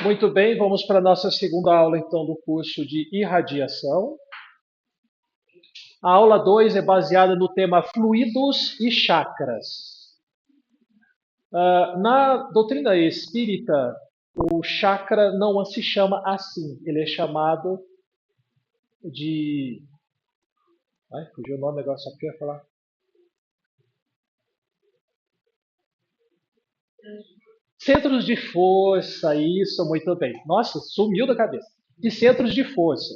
Muito bem, vamos para a nossa segunda aula, então, do curso de irradiação. A aula 2 é baseada no tema fluidos e chakras. Na doutrina espírita, o chakra não se chama assim, ele é chamado de... Ai, fugiu o nome agora, só queria falar. Centros de força, isso, muito bem. Nossa, sumiu da cabeça. De centros de força.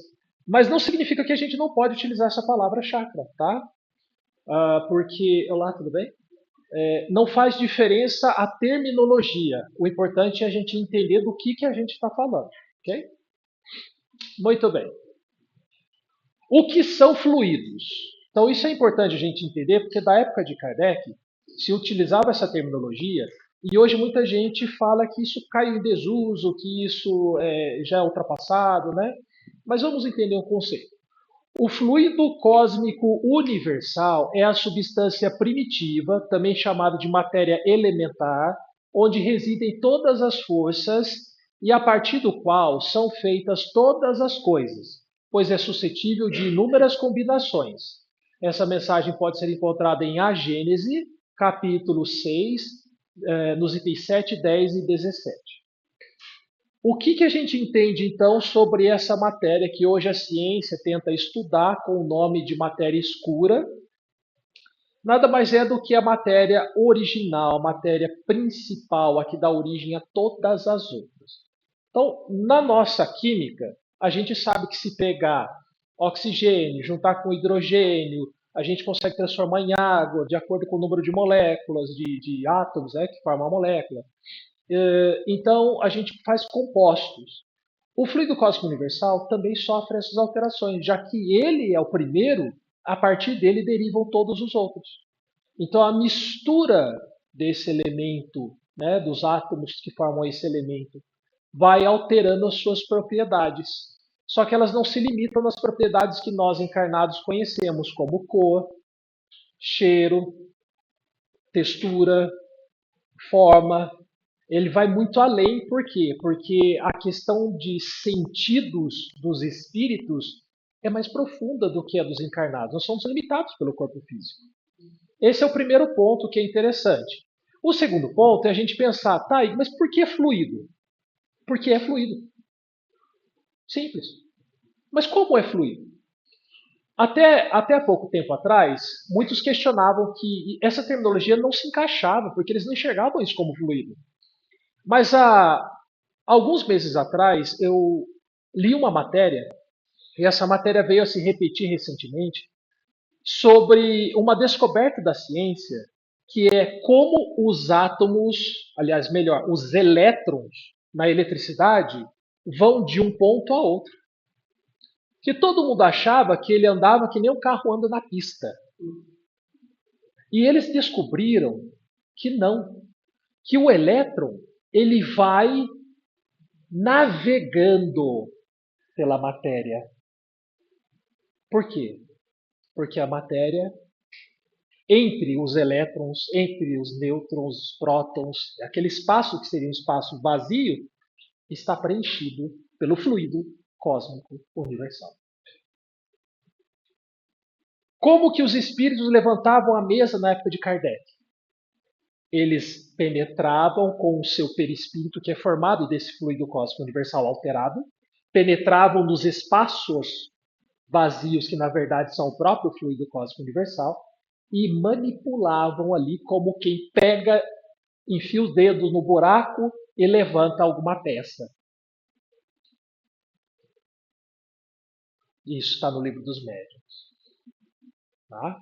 Mas não significa que a gente não pode utilizar essa palavra chakra, tá? Porque... Olá, tudo bem? Não faz diferença a terminologia. O importante é a gente entender do que a gente está falando, ok? Muito bem. O que são fluidos? Então, isso é importante a gente entender, porque da época de Kardec se utilizava essa terminologia e hoje muita gente fala que isso caiu em desuso, que isso já é ultrapassado, né? Mas vamos entender um conceito. O fluido cósmico universal é a substância primitiva, também chamada de matéria elementar, onde residem todas as forças e a partir do qual são feitas todas as coisas, pois é suscetível de inúmeras combinações. Essa mensagem pode ser encontrada em A Gênese, capítulo 6, nos itens 7, 10 e 17. O que a gente entende então sobre essa matéria que hoje a ciência tenta estudar com o nome de matéria escura? Nada mais é do que a matéria original, a matéria principal, a que dá origem a todas as outras. Então, na nossa química, a gente sabe que se pegar oxigênio, juntar com hidrogênio, a gente consegue transformar em água, de acordo com o número de moléculas, de átomos que formam a molécula. Então, a gente faz compostos. O fluido cósmico universal também sofre essas alterações, já que ele é o primeiro, a partir dele derivam todos os outros. Então, a mistura desse elemento, né, dos átomos que formam esse elemento, vai alterando as suas propriedades. Só que elas não se limitam nas propriedades que nós encarnados conhecemos, como cor, cheiro, textura, forma. Ele vai muito além, por quê? Porque a questão de sentidos dos espíritos é mais profunda do que a dos encarnados. Nós somos limitados pelo corpo físico. Esse é o primeiro ponto que é interessante. O segundo ponto é a gente pensar, tá, mas por que fluido? Porque é fluido. Simples. Mas como é fluido? Até há pouco tempo atrás, muitos questionavam que essa terminologia não se encaixava, porque eles não enxergavam isso como fluido. Mas há alguns meses atrás, eu li uma matéria, e essa matéria veio a se repetir recentemente, sobre uma descoberta da ciência, que é como os átomos, aliás, melhor, os elétrons na eletricidade vão de um ponto a outro. Que todo mundo achava que ele andava que nem um carro anda na pista. E eles descobriram que não, que o elétron ele vai navegando pela matéria. Por quê? Porque a matéria, entre os elétrons, entre os nêutrons, os prótons, aquele espaço que seria um espaço vazio, está preenchido pelo fluido cósmico universal. Como que os espíritos levantavam a mesa na época de Kardec? Eles penetravam com o seu perispírito, que é formado desse fluido cósmico universal alterado, penetravam nos espaços vazios, que na verdade são o próprio fluido cósmico universal, e manipulavam ali como quem pega, enfia os dedos no buraco e levanta alguma peça. Isso está no livro dos médiuns. Tá?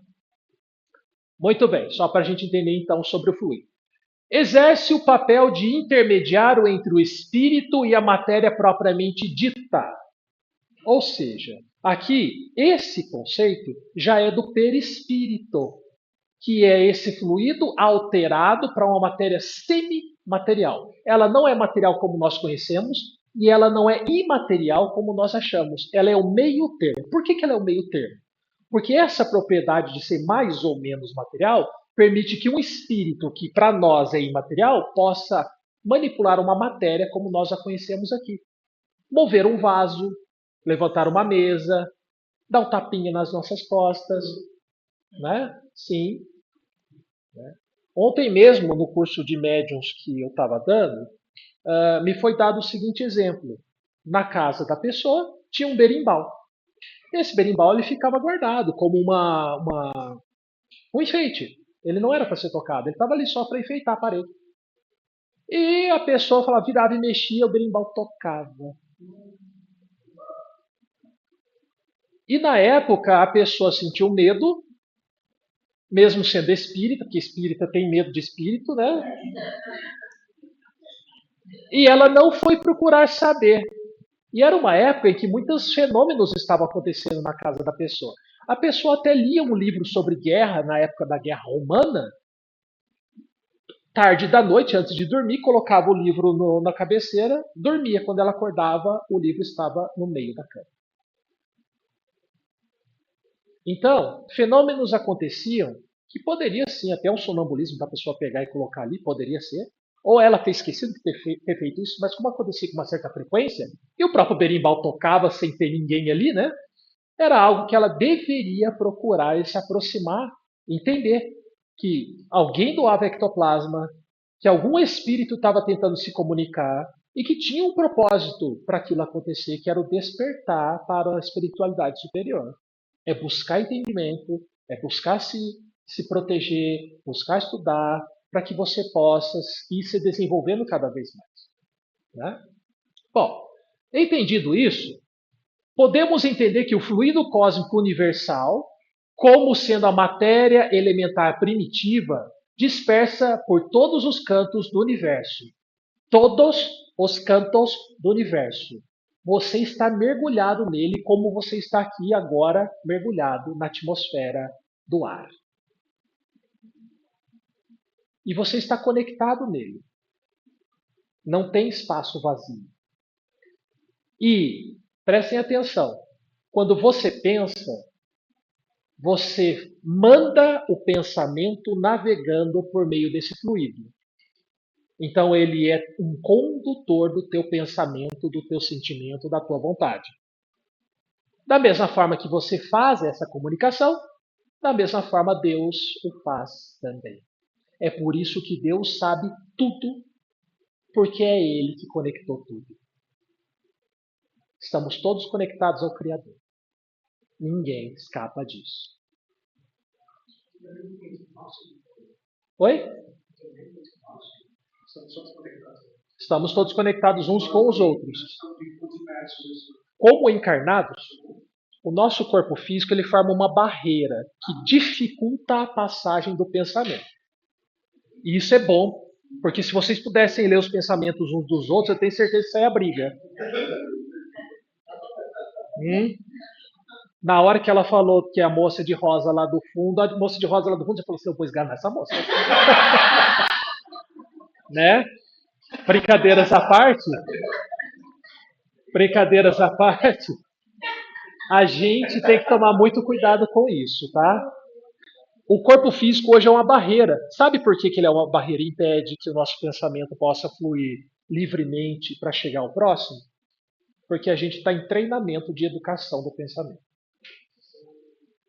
Muito bem, só para a gente entender então sobre o fluido. Exerce o papel de intermediário entre o espírito e a matéria propriamente dita. Ou seja, aqui, esse conceito já é do perispírito, que é esse fluido alterado para uma matéria semimaterial. Ela não é material como nós conhecemos e ela não é imaterial como nós achamos. Ela é o meio termo. Por que ela é o meio termo? Porque essa propriedade de ser mais ou menos material permite que um espírito que para nós é imaterial possa manipular uma matéria como nós a conhecemos aqui. Mover um vaso, levantar uma mesa, dar um tapinha nas nossas costas, né? Sim. Né? Ontem mesmo, no curso de médiuns que eu estava dando, me foi dado o seguinte exemplo. Na casa da pessoa tinha um berimbau. Esse berimbau ele ficava guardado como um enfeite. Ele não era para ser tocado, ele estava ali só para enfeitar a parede. E a pessoa falava, virava e mexia, o berimbau tocava. E na época a pessoa sentiu medo, mesmo sendo espírita, porque espírita tem medo de espírito, né? E ela não foi procurar saber. E era uma época em que muitos fenômenos estavam acontecendo na casa da pessoa. A pessoa até lia um livro sobre guerra na época da Guerra Romana. Tarde da noite, antes de dormir, colocava o livro na cabeceira, dormia. Quando ela acordava, o livro estava no meio da cama. Então, fenômenos aconteciam que poderia sim, até um sonambulismo da pessoa pegar e colocar ali, poderia ser. Ou ela ter esquecido de ter feito isso, mas como acontecia com uma certa frequência, e o próprio berimbau tocava sem ter ninguém ali, né? Era algo que ela deveria procurar e se aproximar, entender que alguém doava ectoplasma, que algum espírito estava tentando se comunicar e que tinha um propósito para aquilo acontecer, que era o despertar para a espiritualidade superior. É buscar entendimento, é buscar se proteger, buscar estudar, para que você possa ir se desenvolvendo cada vez mais. Né? Bom, entendido isso, podemos entender que o fluido cósmico universal, como sendo a matéria elementar primitiva, dispersa por todos os cantos do universo. Todos os cantos do universo. Você está mergulhado nele como você está aqui agora mergulhado na atmosfera do ar. E você está conectado nele. Não tem espaço vazio. E prestem atenção, quando você pensa, você manda o pensamento navegando por meio desse fluido. Então ele é um condutor do teu pensamento, do teu sentimento, da tua vontade. Da mesma forma que você faz essa comunicação, da mesma forma Deus o faz também. É por isso que Deus sabe tudo, porque é Ele que conectou tudo. Estamos todos conectados ao Criador. Ninguém escapa disso. Oi? Estamos todos conectados uns com os outros. Como encarnados, o nosso corpo físico ele forma uma barreira que dificulta a passagem do pensamento. E isso é bom, porque se vocês pudessem ler os pensamentos uns dos outros, eu tenho certeza que sai a briga. Na hora que ela falou que a moça de rosa lá do fundo, a moça de rosa lá do fundo já falou assim, eu vou esganar essa moça. Né? Brincadeiras à parte, a gente tem que tomar muito cuidado com isso, tá? O corpo físico hoje é uma barreira. Sabe por que ele é uma barreira? Impede que o nosso pensamento possa fluir livremente para chegar ao próximo? Porque a gente está em treinamento de educação do pensamento.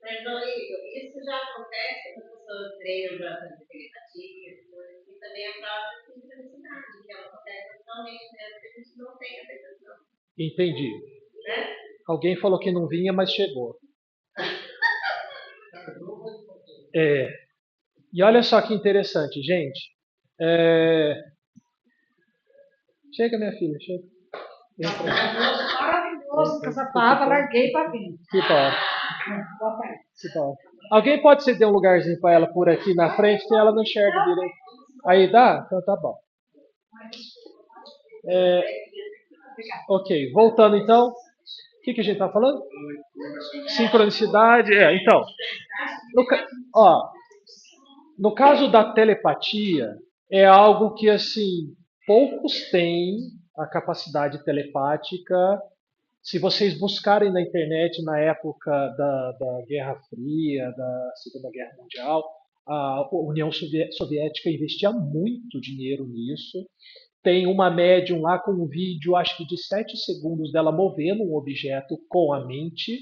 Mas, Rodrigo, isso já acontece quando a pessoa treina bastante meditativa e também a própria sincronicidade, que ela acontece naturalmente, mesmo que a gente não tenha percepção. Entendi. Né? Alguém falou que não vinha, mas chegou. E olha só que interessante, gente. Chega, minha filha, chega. Maravilhoso com essa palavra, larguei para vir. Que bom. Que bom. Alguém pode ceder um lugarzinho para ela por aqui na frente, que ela não enxerga direito. Aí dá? Então tá bom. Ok, voltando então. O que a gente está falando? Sincronicidade. Então. No caso da telepatia, é algo que assim poucos têm a capacidade telepática. Se vocês buscarem na internet na época da Guerra Fria, da Segunda Guerra Mundial, a União Soviética investia muito dinheiro nisso. Tem uma médium lá com um vídeo, acho que de 7 segundos dela movendo um objeto com a mente,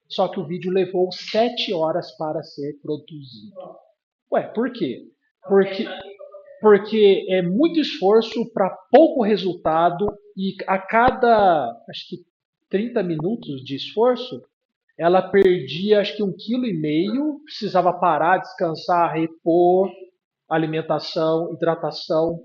só que o vídeo levou 7 horas para ser produzido. Ué, por quê? Porque, porque é muito esforço para pouco resultado e a cada, acho que 30 minutos de esforço, ela perdia acho que 1,5 kg, precisava parar, descansar, repor alimentação, hidratação.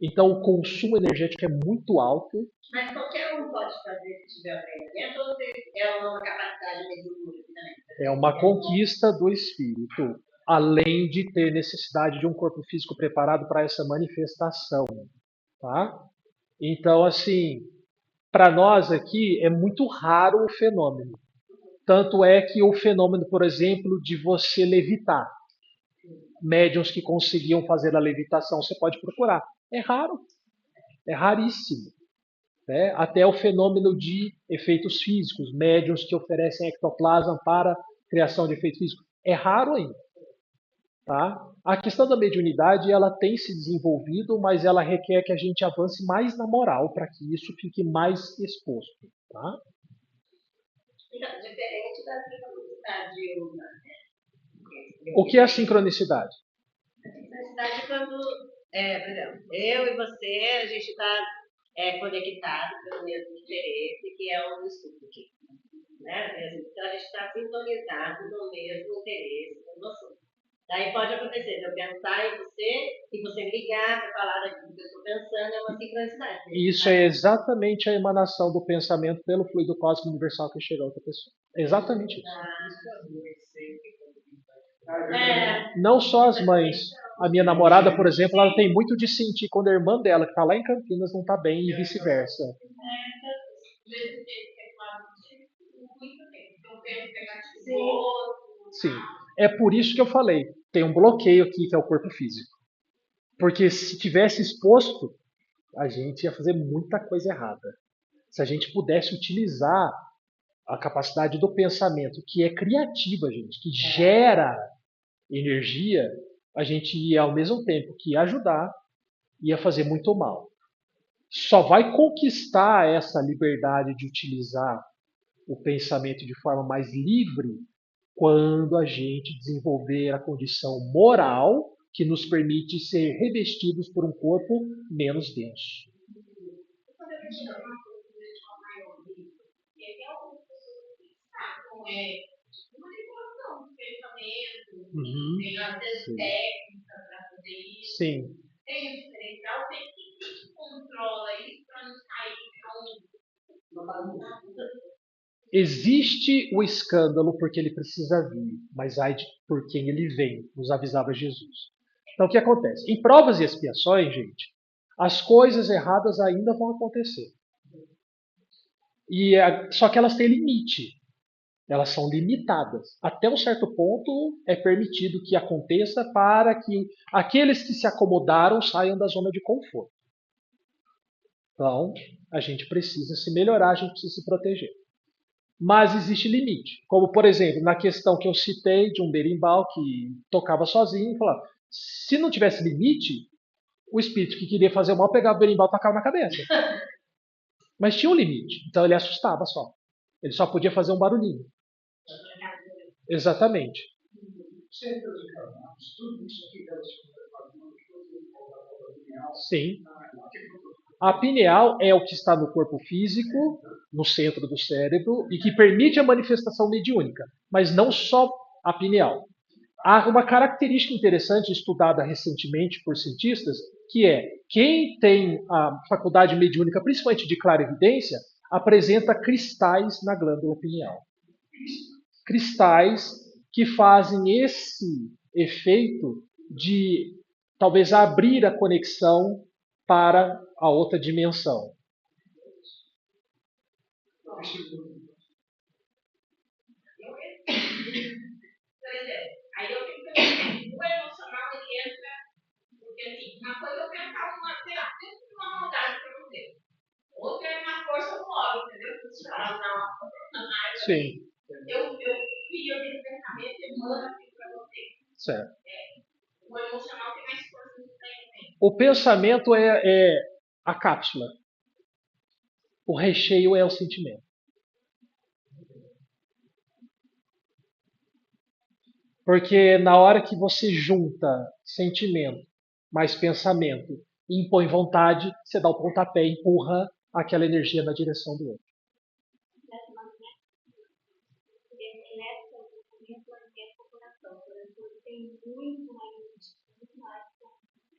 Então o consumo energético é muito alto. Mas qualquer um pode fazer se tiver o treinamento ou é uma capacidade mediúnica também? É uma conquista do espírito, além de ter necessidade de um corpo físico preparado para essa manifestação, tá? Então, assim, para nós aqui é muito raro o fenômeno. Tanto é que o fenômeno, por exemplo, de você levitar, médiuns que conseguiam fazer a levitação, você pode procurar. É raro, é raríssimo. Né? Até o fenômeno de efeitos físicos, médiuns que oferecem ectoplasma para criação de efeito físico. É raro ainda. Tá? A questão da mediunidade ela tem se desenvolvido, mas ela requer que a gente avance mais na moral para que isso fique mais exposto. Tá? Diferente da sincronicidade humana. O que é a sincronicidade? A sincronicidade é quando, por exemplo, eu e você, a gente está conectado pelo mesmo interesse, que é o estudo aqui. Né? Então a gente está sintonizado no mesmo interesse com você. Daí pode acontecer de eu pensar em você e você me ligar para falar daquilo que eu estou pensando, é uma sincronicidade. Isso é exatamente a emanação do pensamento pelo fluido cósmico universal que chega a outra pessoa. Exatamente isso. Não só as mães. A minha namorada, por exemplo, ela tem muito de sentir quando a irmã dela, que está lá em Campinas, não está bem e vice-versa. Sim. É por isso que eu falei. Tem um bloqueio aqui, que é o corpo físico. Porque se tivesse exposto, a gente ia fazer muita coisa errada. Se a gente pudesse utilizar a capacidade do pensamento, que é criativa, gente, que gera energia, a gente ia, ao mesmo tempo que ia ajudar, ia fazer muito mal. Só vai conquistar essa liberdade de utilizar o pensamento de forma mais livre quando a gente desenvolver a condição moral que nos permite ser revestidos por um corpo menos denso. Manipulação do pensamento, tem as técnicas para fazer isso. Sim. Tem um diferencial, tem que controla isso para não sair uma bagunça. Existe o escândalo porque ele precisa vir, mas ai de por quem ele vem, nos avisava Jesus. Então o que acontece? Em provas e expiações, gente, as coisas erradas ainda vão acontecer. Só que elas têm limite. Elas são limitadas. Até um certo ponto é permitido que aconteça para que aqueles que se acomodaram saiam da zona de conforto. Então, a gente precisa se melhorar, a gente precisa se proteger. Mas existe limite. Como, por exemplo, na questão que eu citei de um berimbau que tocava sozinho, falava, se não tivesse limite, o espírito que queria fazer o mal pegava o berimbau e tacava na cabeça. Mas tinha um limite, então ele assustava só. Ele só podia fazer um barulhinho. Exatamente. Sim. A pineal é o que está no corpo físico, no centro do cérebro, e que permite a manifestação mediúnica, mas não só a pineal. Há uma característica interessante estudada recentemente por cientistas, que é quem tem a faculdade mediúnica, principalmente de clarividência, apresenta cristais na glândula pineal. Cristais que fazem esse efeito de talvez abrir a conexão para a outra dimensão. Aí eu fico pensando, o emocional ele entra, porque assim, uma coisa é eu pensar sei lá, dentro de uma maldade para você. Outra é uma força no óleo, entendeu? Você fala, não, sim. Eu crio aquele pensamento e emana aquilo para você. Certo. O emocional tem mais força do que o pensamento. O pensamento a cápsula. O recheio é o sentimento. Porque na hora que você junta sentimento mais pensamento e impõe vontade, você dá o pontapé e empurra aquela energia na direção do outro.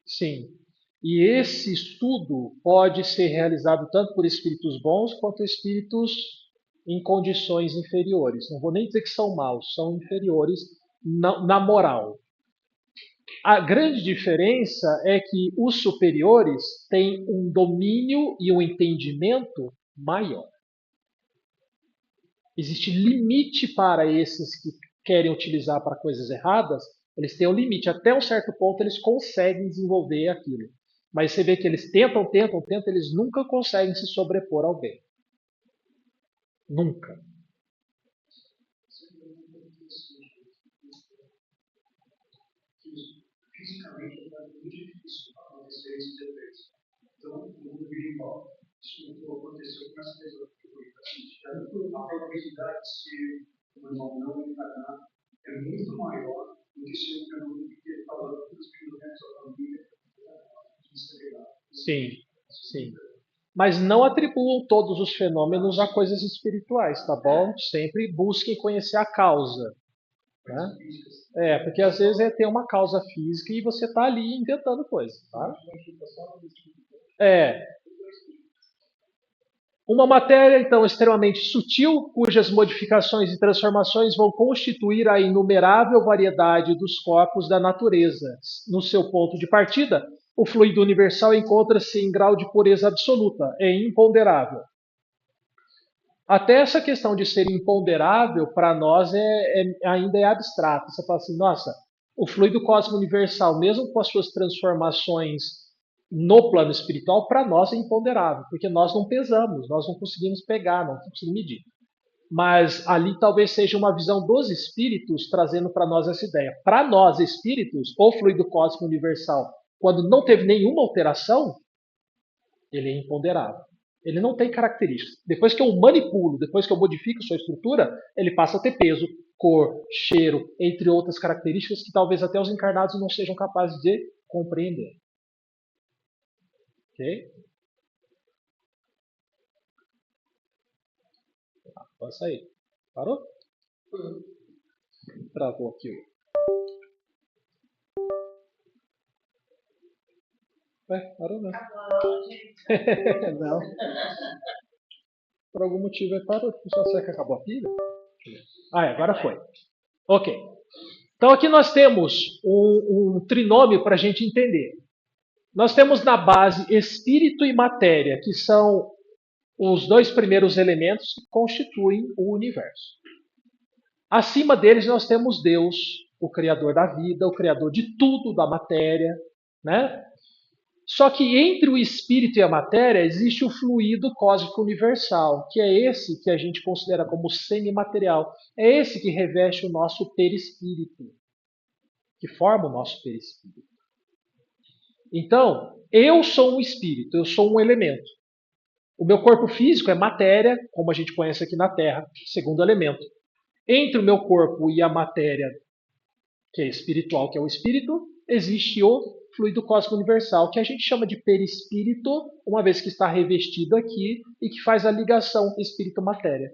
Sim. E esse estudo pode ser realizado tanto por espíritos bons quanto espíritos em condições inferiores. Não vou nem dizer que são maus, são inferiores na moral. A grande diferença é que os superiores têm um domínio e um entendimento maior. Existe limite para esses que querem utilizar para coisas erradas, eles têm um limite. Até um certo ponto eles conseguem desenvolver aquilo. Mas você vê que eles tentam, eles nunca conseguem se sobrepor ao bem. Nunca. Fisicamente é muito difícil acontecer isso depois. Então, no mundo virtual, isso não aconteceu com essa pessoa que foi a probabilidade de ser um irmão não encarnado é muito maior do que se o fenômeno que ele falou dos primeiros da família. Sim, sim. Mas não atribuam todos os fenômenos a coisas espirituais, tá bom? Sempre busquem conhecer a causa. Né? Porque às vezes tem uma causa física e você está ali inventando coisas. Tá? Uma matéria, então, extremamente sutil, cujas modificações e transformações vão constituir a inumerável variedade dos corpos da natureza. No seu ponto de partida, o fluido universal encontra-se em grau de pureza absoluta, é imponderável. Até essa questão de ser imponderável, para nós, ainda é abstrato. Você fala assim, nossa, o fluido cósmico universal, mesmo com as suas transformações no plano espiritual, para nós é imponderável, porque nós não pesamos, nós não conseguimos pegar, não conseguimos medir. Mas ali talvez seja uma visão dos espíritos trazendo para nós essa ideia. Para nós, espíritos, o fluido cósmico universal, quando não teve nenhuma alteração, ele é imponderável. Ele não tem características. Depois que eu manipulo, depois que eu modifico sua estrutura, ele passa a ter peso, cor, cheiro, entre outras características que talvez até os encarnados não sejam capazes de compreender. Ok? Passa aí. Parou? Travou aqui. Parou não. Não. Por algum motivo ele parou. Só será que acabou a pilha? Agora foi. Ok. Então aqui nós temos um trinômio para a gente entender. Nós temos na base espírito e matéria, que são os dois primeiros elementos que constituem o universo. Acima deles nós temos Deus, o Criador da vida, o Criador de tudo, da matéria, né? Só que entre o espírito e a matéria existe o fluido cósmico universal, que é esse que a gente considera como semimaterial. É esse que reveste o nosso perispírito, que forma o nosso perispírito. Então, eu sou um espírito, eu sou um elemento. O meu corpo físico é matéria, como a gente conhece aqui na Terra, segundo elemento. Entre o meu corpo e a matéria, que é espiritual, que é o espírito, existe o fluido cósmico universal, que a gente chama de perispírito, uma vez que está revestido aqui e que faz a ligação espírito-matéria.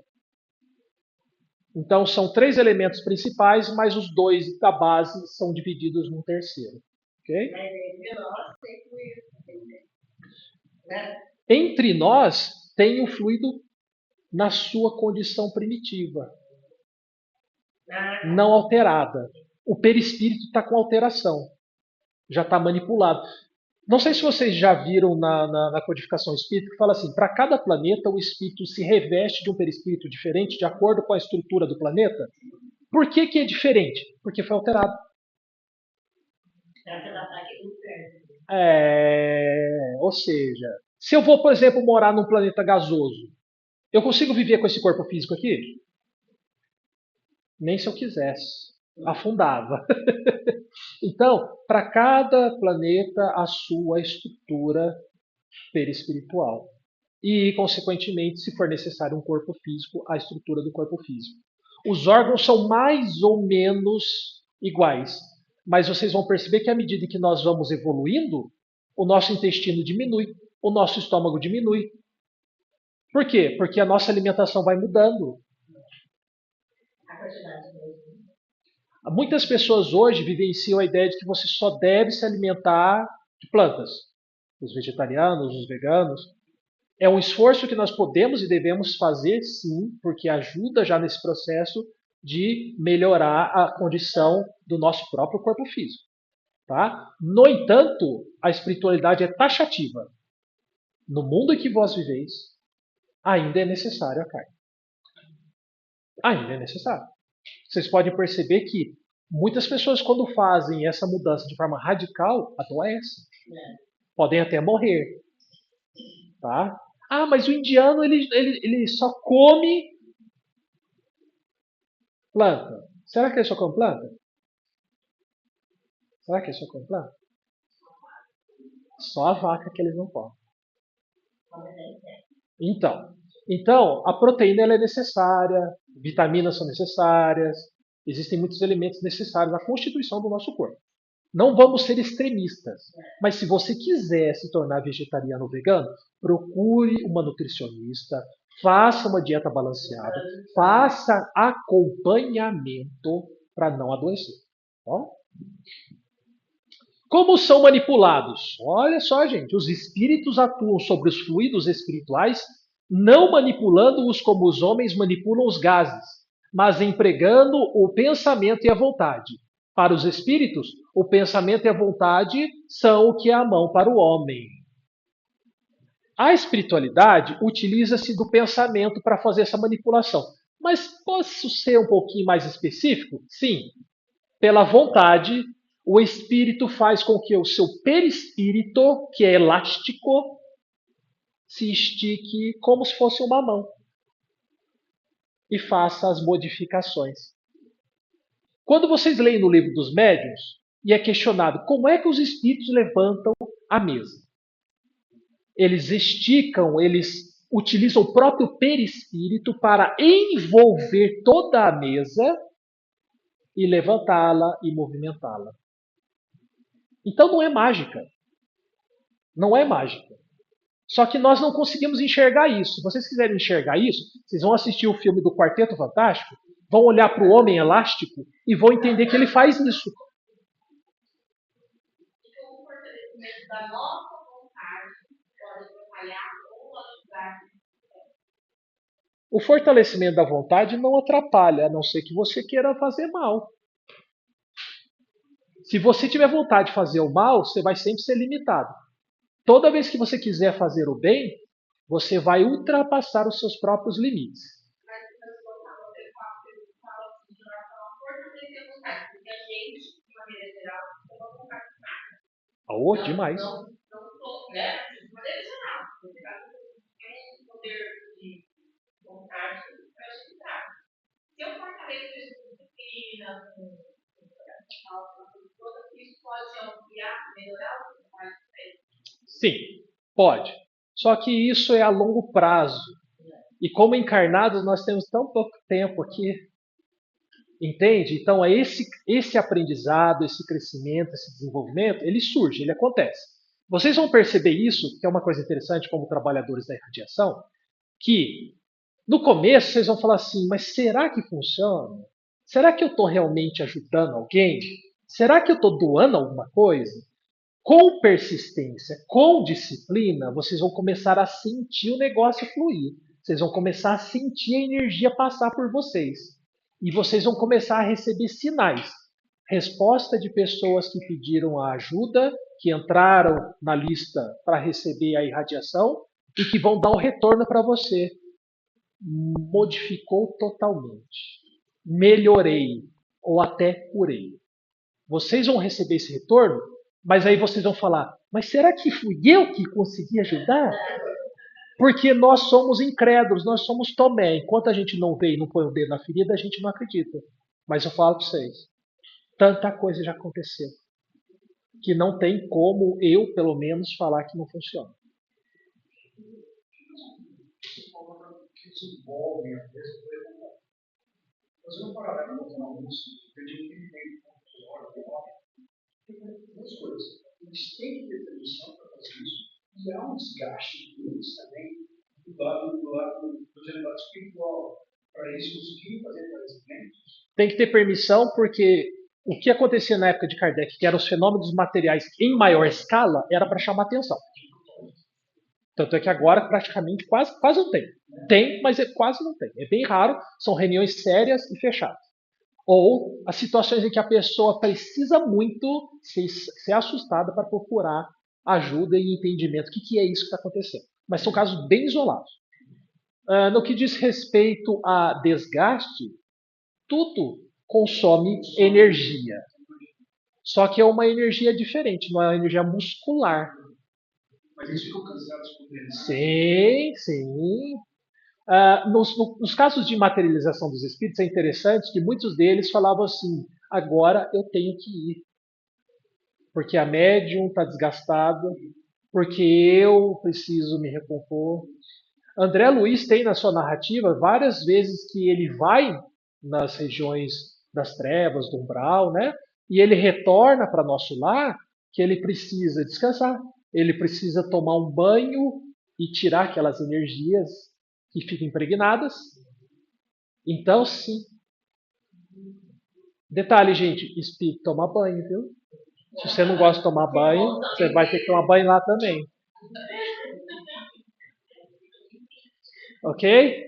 Então são três elementos principais, mas os dois da base são divididos num terceiro. Okay? Entre nós tem o fluido na sua condição primitiva, não alterada. O perispírito está com alteração, já está manipulado. Não sei se vocês já viram na codificação espírita que fala assim, para cada planeta o espírito se reveste de um perispírito diferente de acordo com a estrutura do planeta. Por que é diferente? Porque foi alterado. Ou seja, se eu vou, por exemplo, morar num planeta gasoso, eu consigo viver com esse corpo físico aqui? Nem se eu quisesse. Afundava. Então, para cada planeta, a sua estrutura perispiritual. E, consequentemente, se for necessário um corpo físico, a estrutura do corpo físico. Os órgãos são mais ou menos iguais, mas vocês vão perceber que à medida que nós vamos evoluindo, o nosso intestino diminui, o nosso estômago diminui. Por quê? Porque a nossa alimentação vai mudando. Muitas pessoas hoje vivenciam a ideia de que você só deve se alimentar de plantas. Os vegetarianos, os veganos. É um esforço que nós podemos e devemos fazer, sim, porque ajuda já nesse processo de melhorar a condição do nosso próprio corpo físico. Tá? No entanto, a espiritualidade é taxativa. No mundo em que vós viveis, ainda é necessário a carne. Ainda é necessário. Vocês podem perceber que muitas pessoas, quando fazem essa mudança de forma radical, adoecem. Podem até morrer. Tá? Ah, mas o indiano ele só come planta. Será que ele só come planta? Será que ele só come planta? Só a vaca que eles não comem. Então, a proteína ela é necessária, vitaminas são necessárias, existem muitos elementos necessários à constituição do nosso corpo. Não vamos ser extremistas, mas se você quiser se tornar vegetariano ou vegano, procure uma nutricionista, faça uma dieta balanceada, faça acompanhamento para não adoecer. Tá? Como são manipulados? Olha só, gente, os espíritos atuam sobre os fluidos espirituais, não manipulando-os como os homens manipulam os gases, mas empregando o pensamento e a vontade. Para os espíritos, o pensamento e a vontade são o que é a mão para o homem. A espiritualidade utiliza-se do pensamento para fazer essa manipulação. Mas posso ser um pouquinho mais específico? Sim. Pela vontade, o espírito faz com que o seu perispírito, que é elástico, se estique como se fosse uma mão e faça as modificações. Quando vocês leem no livro dos médiuns e é questionado como é que os espíritos levantam a mesa, eles esticam, eles utilizam o próprio perispírito para envolver toda a mesa e levantá-la e movimentá-la. Então não é mágica. Não é mágica. Só que nós não conseguimos enxergar isso. Se vocês quiserem enxergar isso, vocês vão assistir o filme do Quarteto Fantástico, vão olhar para o Homem Elástico e vão entender que ele faz isso. Então, o fortalecimento da nossa vontade pode atrapalhar ou ajudar. O fortalecimento da vontade não atrapalha, a não ser que você queira fazer mal. Se você tiver vontade de fazer o mal, você vai sempre ser limitado. Toda vez que você quiser fazer o bem, você vai ultrapassar os seus próprios limites. Mas se você fala assim, de relação a fortalecer a vontade, porque a gente, de maneira geral, tem uma vontade fraca. Oh, demais. Não estou, né? De maneira geral, você tem um poder de vontade para ajudar. Se eu fortaleço essa disciplina, isso pode ampliar, melhorar o trabalho dele? Sim, pode. Só que isso é a longo prazo. E como encarnados, nós temos tão pouco tempo aqui. Entende? Então, esse aprendizado, esse crescimento, esse desenvolvimento, ele surge, ele acontece. Vocês vão perceber isso, que é uma coisa interessante como trabalhadores da irradiação, que no começo vocês vão falar assim, mas será que funciona? Será que eu estou realmente ajudando alguém? Será que eu estou doando alguma coisa? Com persistência, com disciplina, vocês vão começar a sentir o negócio fluir. Vocês vão começar a sentir a energia passar por vocês. E vocês vão começar a receber sinais. Resposta de pessoas que pediram a ajuda, que entraram na lista para receber a irradiação e que vão dar um retorno para você. Modificou totalmente. Melhorei ou até curei. Vocês vão receber esse retorno, mas aí vocês vão falar, mas será que fui eu que consegui ajudar? Porque nós somos incrédulos, nós somos Tomé. Enquanto a gente não vê e não põe o dedo na ferida, a gente não acredita. Mas eu falo para vocês, tanta coisa já aconteceu, que não tem como eu, pelo menos, falar que não funciona. que desenvolvem a coisa para levantar. Fazendo um paralelo com alguns, eu digo que ele tem duas coisas. Eles têm que ter permissão para fazer isso, e há um desgaste deles também do lado do espiritual, para eles conseguirem fazer parecimentos. Tem que ter permissão porque o que acontecia na época de Kardec, que eram os fenômenos materiais em maior escala, era para chamar atenção. Tanto é que agora praticamente quase não tem. Tem, mas quase não tem. É bem raro, são reuniões sérias e fechadas. Ou as situações em que a pessoa precisa muito ser assustada para procurar ajuda e entendimento. O que é isso que está acontecendo? Mas são casos bem isolados. No que diz respeito a desgaste, tudo consome energia. Só que é uma energia diferente, não é uma energia muscular. Mas eles ficam cansados por dentro. Sim, sim. Nos casos de materialização dos espíritos, é interessante que muitos deles falavam assim: agora eu tenho que ir. Porque a médium está desgastada, porque eu preciso me recompor. André Luiz tem na sua narrativa várias vezes que ele vai nas regiões das trevas, do umbral, né? E ele retorna para nosso lar que ele precisa descansar, ele precisa tomar um banho e tirar aquelas energias que ficam impregnadas. Então, sim. Detalhe, gente, espírito toma banho, viu? Se você não gosta de tomar banho, você vai ter que tomar banho lá também. Ok?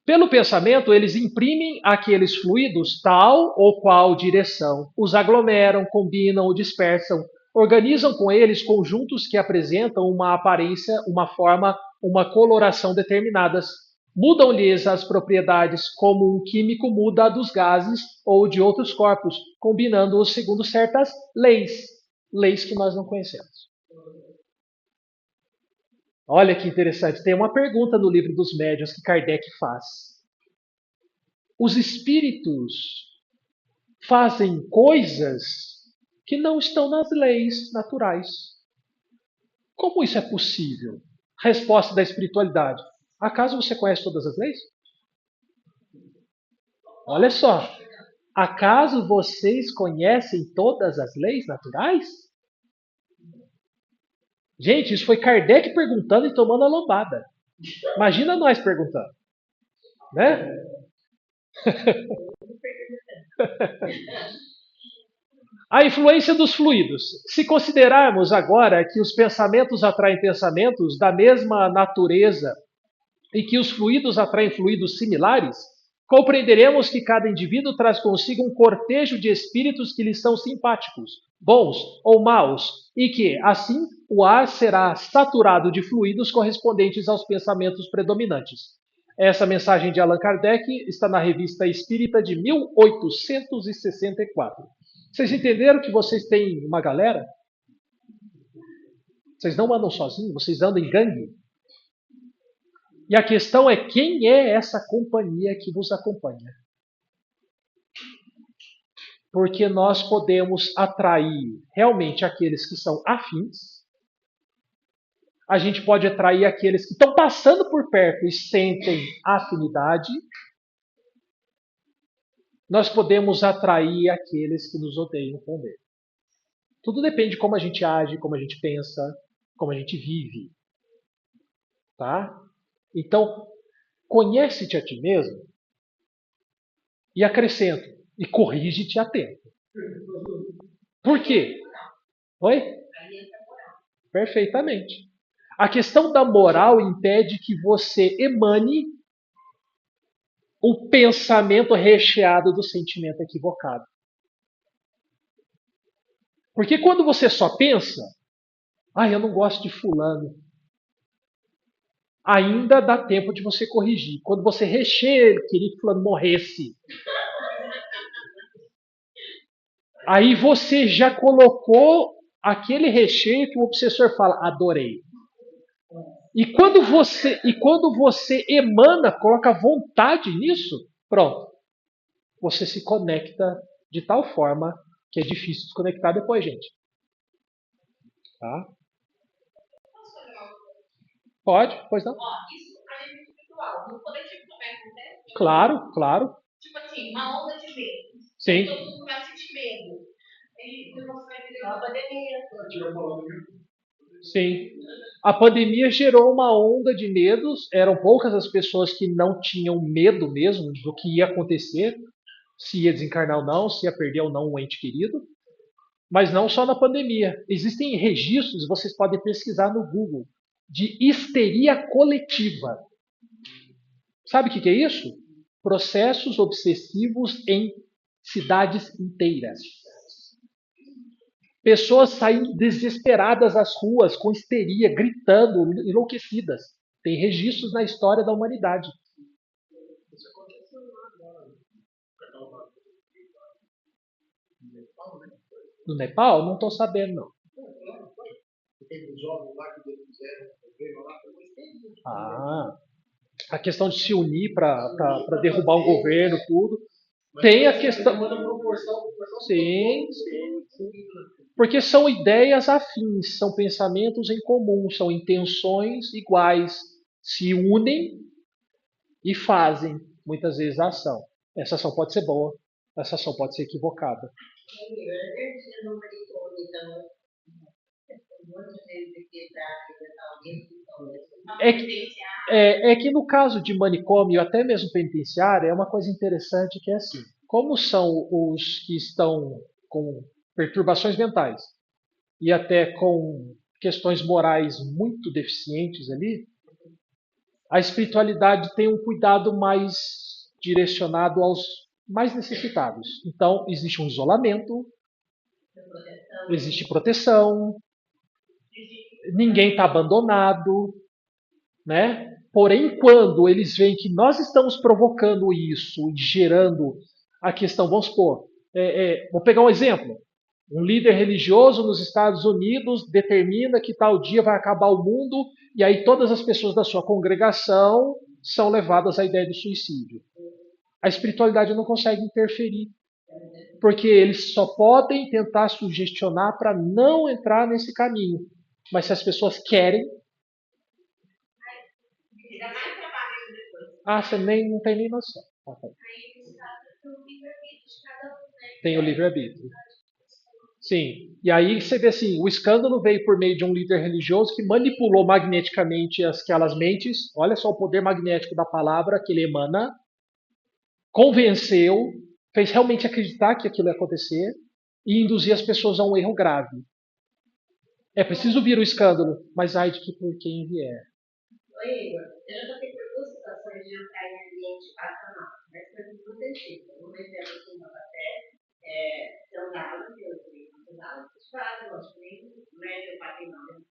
Pelo pensamento, eles imprimem àqueles fluidos tal ou qual direção, os aglomeram, combinam ou dispersam, organizam com eles conjuntos que apresentam uma aparência, uma forma, uma coloração determinadas. Mudam-lhes as propriedades como um químico muda a dos gases ou de outros corpos, combinando-os segundo certas leis que nós não conhecemos. Olha que interessante, tem uma pergunta no livro dos médiuns que Kardec faz. Os espíritos fazem coisas que não estão nas leis naturais. Como isso é possível? Resposta da espiritualidade. Acaso você conhece todas as leis? Olha só. Acaso vocês conhecem todas as leis naturais? Gente, isso foi Kardec perguntando e tomando a lombada. Imagina nós perguntando. Né? A influência dos fluidos. Se considerarmos agora que os pensamentos atraem pensamentos da mesma natureza e que os fluidos atraem fluidos similares, compreenderemos que cada indivíduo traz consigo um cortejo de espíritos que lhe são simpáticos, bons ou maus, e que, assim, o ar será saturado de fluidos correspondentes aos pensamentos predominantes. Essa mensagem de Allan Kardec está na Revista Espírita de 1864. Vocês entenderam que vocês têm uma galera? Vocês não andam sozinhos, vocês andam em gangue. E a questão é quem é essa companhia que vos acompanha. Porque nós podemos atrair realmente aqueles que são afins. A gente pode atrair aqueles que estão passando por perto e sentem afinidade. Nós podemos atrair aqueles que nos odeiam também. Tudo depende de como a gente age, como a gente pensa, como a gente vive. Tá? Então, conhece-te a ti mesmo e acrescento, e corrige-te a tempo. Por quê? Oi? Perfeitamente. A questão da moral impede que você emane o pensamento recheado do sentimento equivocado. Porque quando você só pensa, eu não gosto de fulano, ainda dá tempo de você corrigir. Quando você recheia, ele queria que fulano morresse. Aí você já colocou aquele recheio que o obsessor fala, adorei. E quando você emana, coloca vontade nisso, pronto. Você se conecta de tal forma que é difícil desconectar depois, gente. Tá? Pode? Pois não? Ó, isso a nível espiritual. No coletivo também acontece? Claro, claro. Tipo assim, uma onda de medo. Sim. Todo mundo começa a sentir medo. E você vai viver uma pandemia. Sim. A pandemia gerou uma onda de medos. Eram poucas as pessoas que não tinham medo mesmo do que ia acontecer, se ia desencarnar ou não, se ia perder ou não um ente querido. Mas não só na pandemia. Existem registros, vocês podem pesquisar no Google, de histeria coletiva. Sabe o que é isso? Processos obsessivos em cidades inteiras. Pessoas saem desesperadas às ruas, com histeria, gritando, enlouquecidas. Tem registros na história da humanidade. No Nepal? Não estou sabendo, não. Ah, a questão de se unir para derrubar um governo, tudo. Tem a questão. Sim, sim, sim. Porque são ideias afins, são pensamentos em comum, são intenções iguais, se unem e fazem, muitas vezes, a ação. Essa ação pode ser boa, essa ação pode ser equivocada. É que no caso de manicômio, até mesmo penitenciária, é uma coisa interessante que é assim. Como são os que estão com perturbações mentais e até com questões morais muito deficientes ali, a espiritualidade tem um cuidado mais direcionado aos mais necessitados. Então, existe um isolamento, existe proteção, ninguém está abandonado, né? Porém, quando eles veem que nós estamos provocando isso e gerando a questão, vamos supor, vou pegar um exemplo. Um líder religioso nos Estados Unidos determina que tal dia vai acabar o mundo e aí todas as pessoas da sua congregação são levadas à ideia do suicídio. A espiritualidade não consegue interferir, porque eles só podem tentar sugestionar para não entrar nesse caminho. Mas se as pessoas querem, você não tem nem noção. Tem o livre-arbítrio. Sim. E aí você vê assim, o escândalo veio por meio de um líder religioso que manipulou magneticamente aquelas mentes. Olha só o poder magnético da palavra que ele emana. Convenceu, fez realmente acreditar que aquilo ia acontecer e induzir as pessoas a um erro grave. É preciso vir o escândalo, mas ai de que por quem vier. Oi, Igor. Eu já passei por duas situações de entrar em ambiente passional, mas foi muito sensível. Um exemplo que uma até transava, que eu fui transava, lógico, nem médio patrimônio.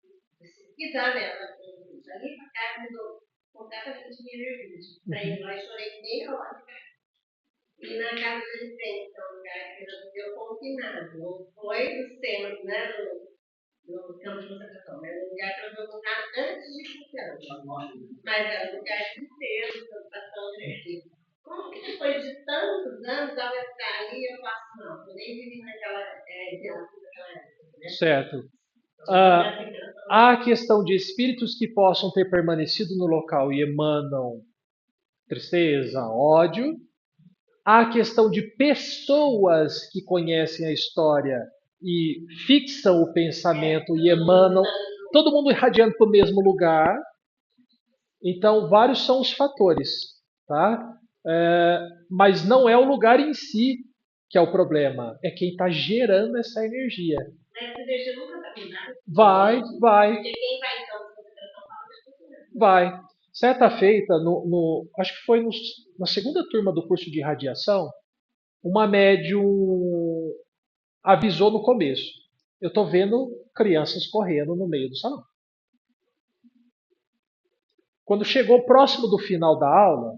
E dá nela, ali pra cá mudou completamente minha energia. Pra ir lá e chorei meia hora. E na casa de frente, que é um lugar que já deu confinado, não foi do centro, né, no campo de concentração, mas um lugar que eu vou voltar antes de confiança. Mas era um lugar de peso, concentração de energia. Como que depois de tantos anos, ao entrar ali, eu faço, não, eu nem vivi naquela época. Certo. Há a questão de espíritos que possam ter permanecido no local e emanam tristeza, ódio. Há a questão de pessoas que conhecem a história e fixam o pensamento e emanam, todo mundo irradiando para o mesmo lugar. Então, vários são os fatores, tá? Mas não é o lugar em si que é o problema, é quem está gerando essa energia. Essa energia nunca está cuidada. Vai. Porque quem vai então Vai. Certa feita, acho que foi na segunda turma do curso de radiação, uma médium avisou no começo. Eu estou vendo crianças correndo no meio do salão. Quando chegou próximo do final da aula,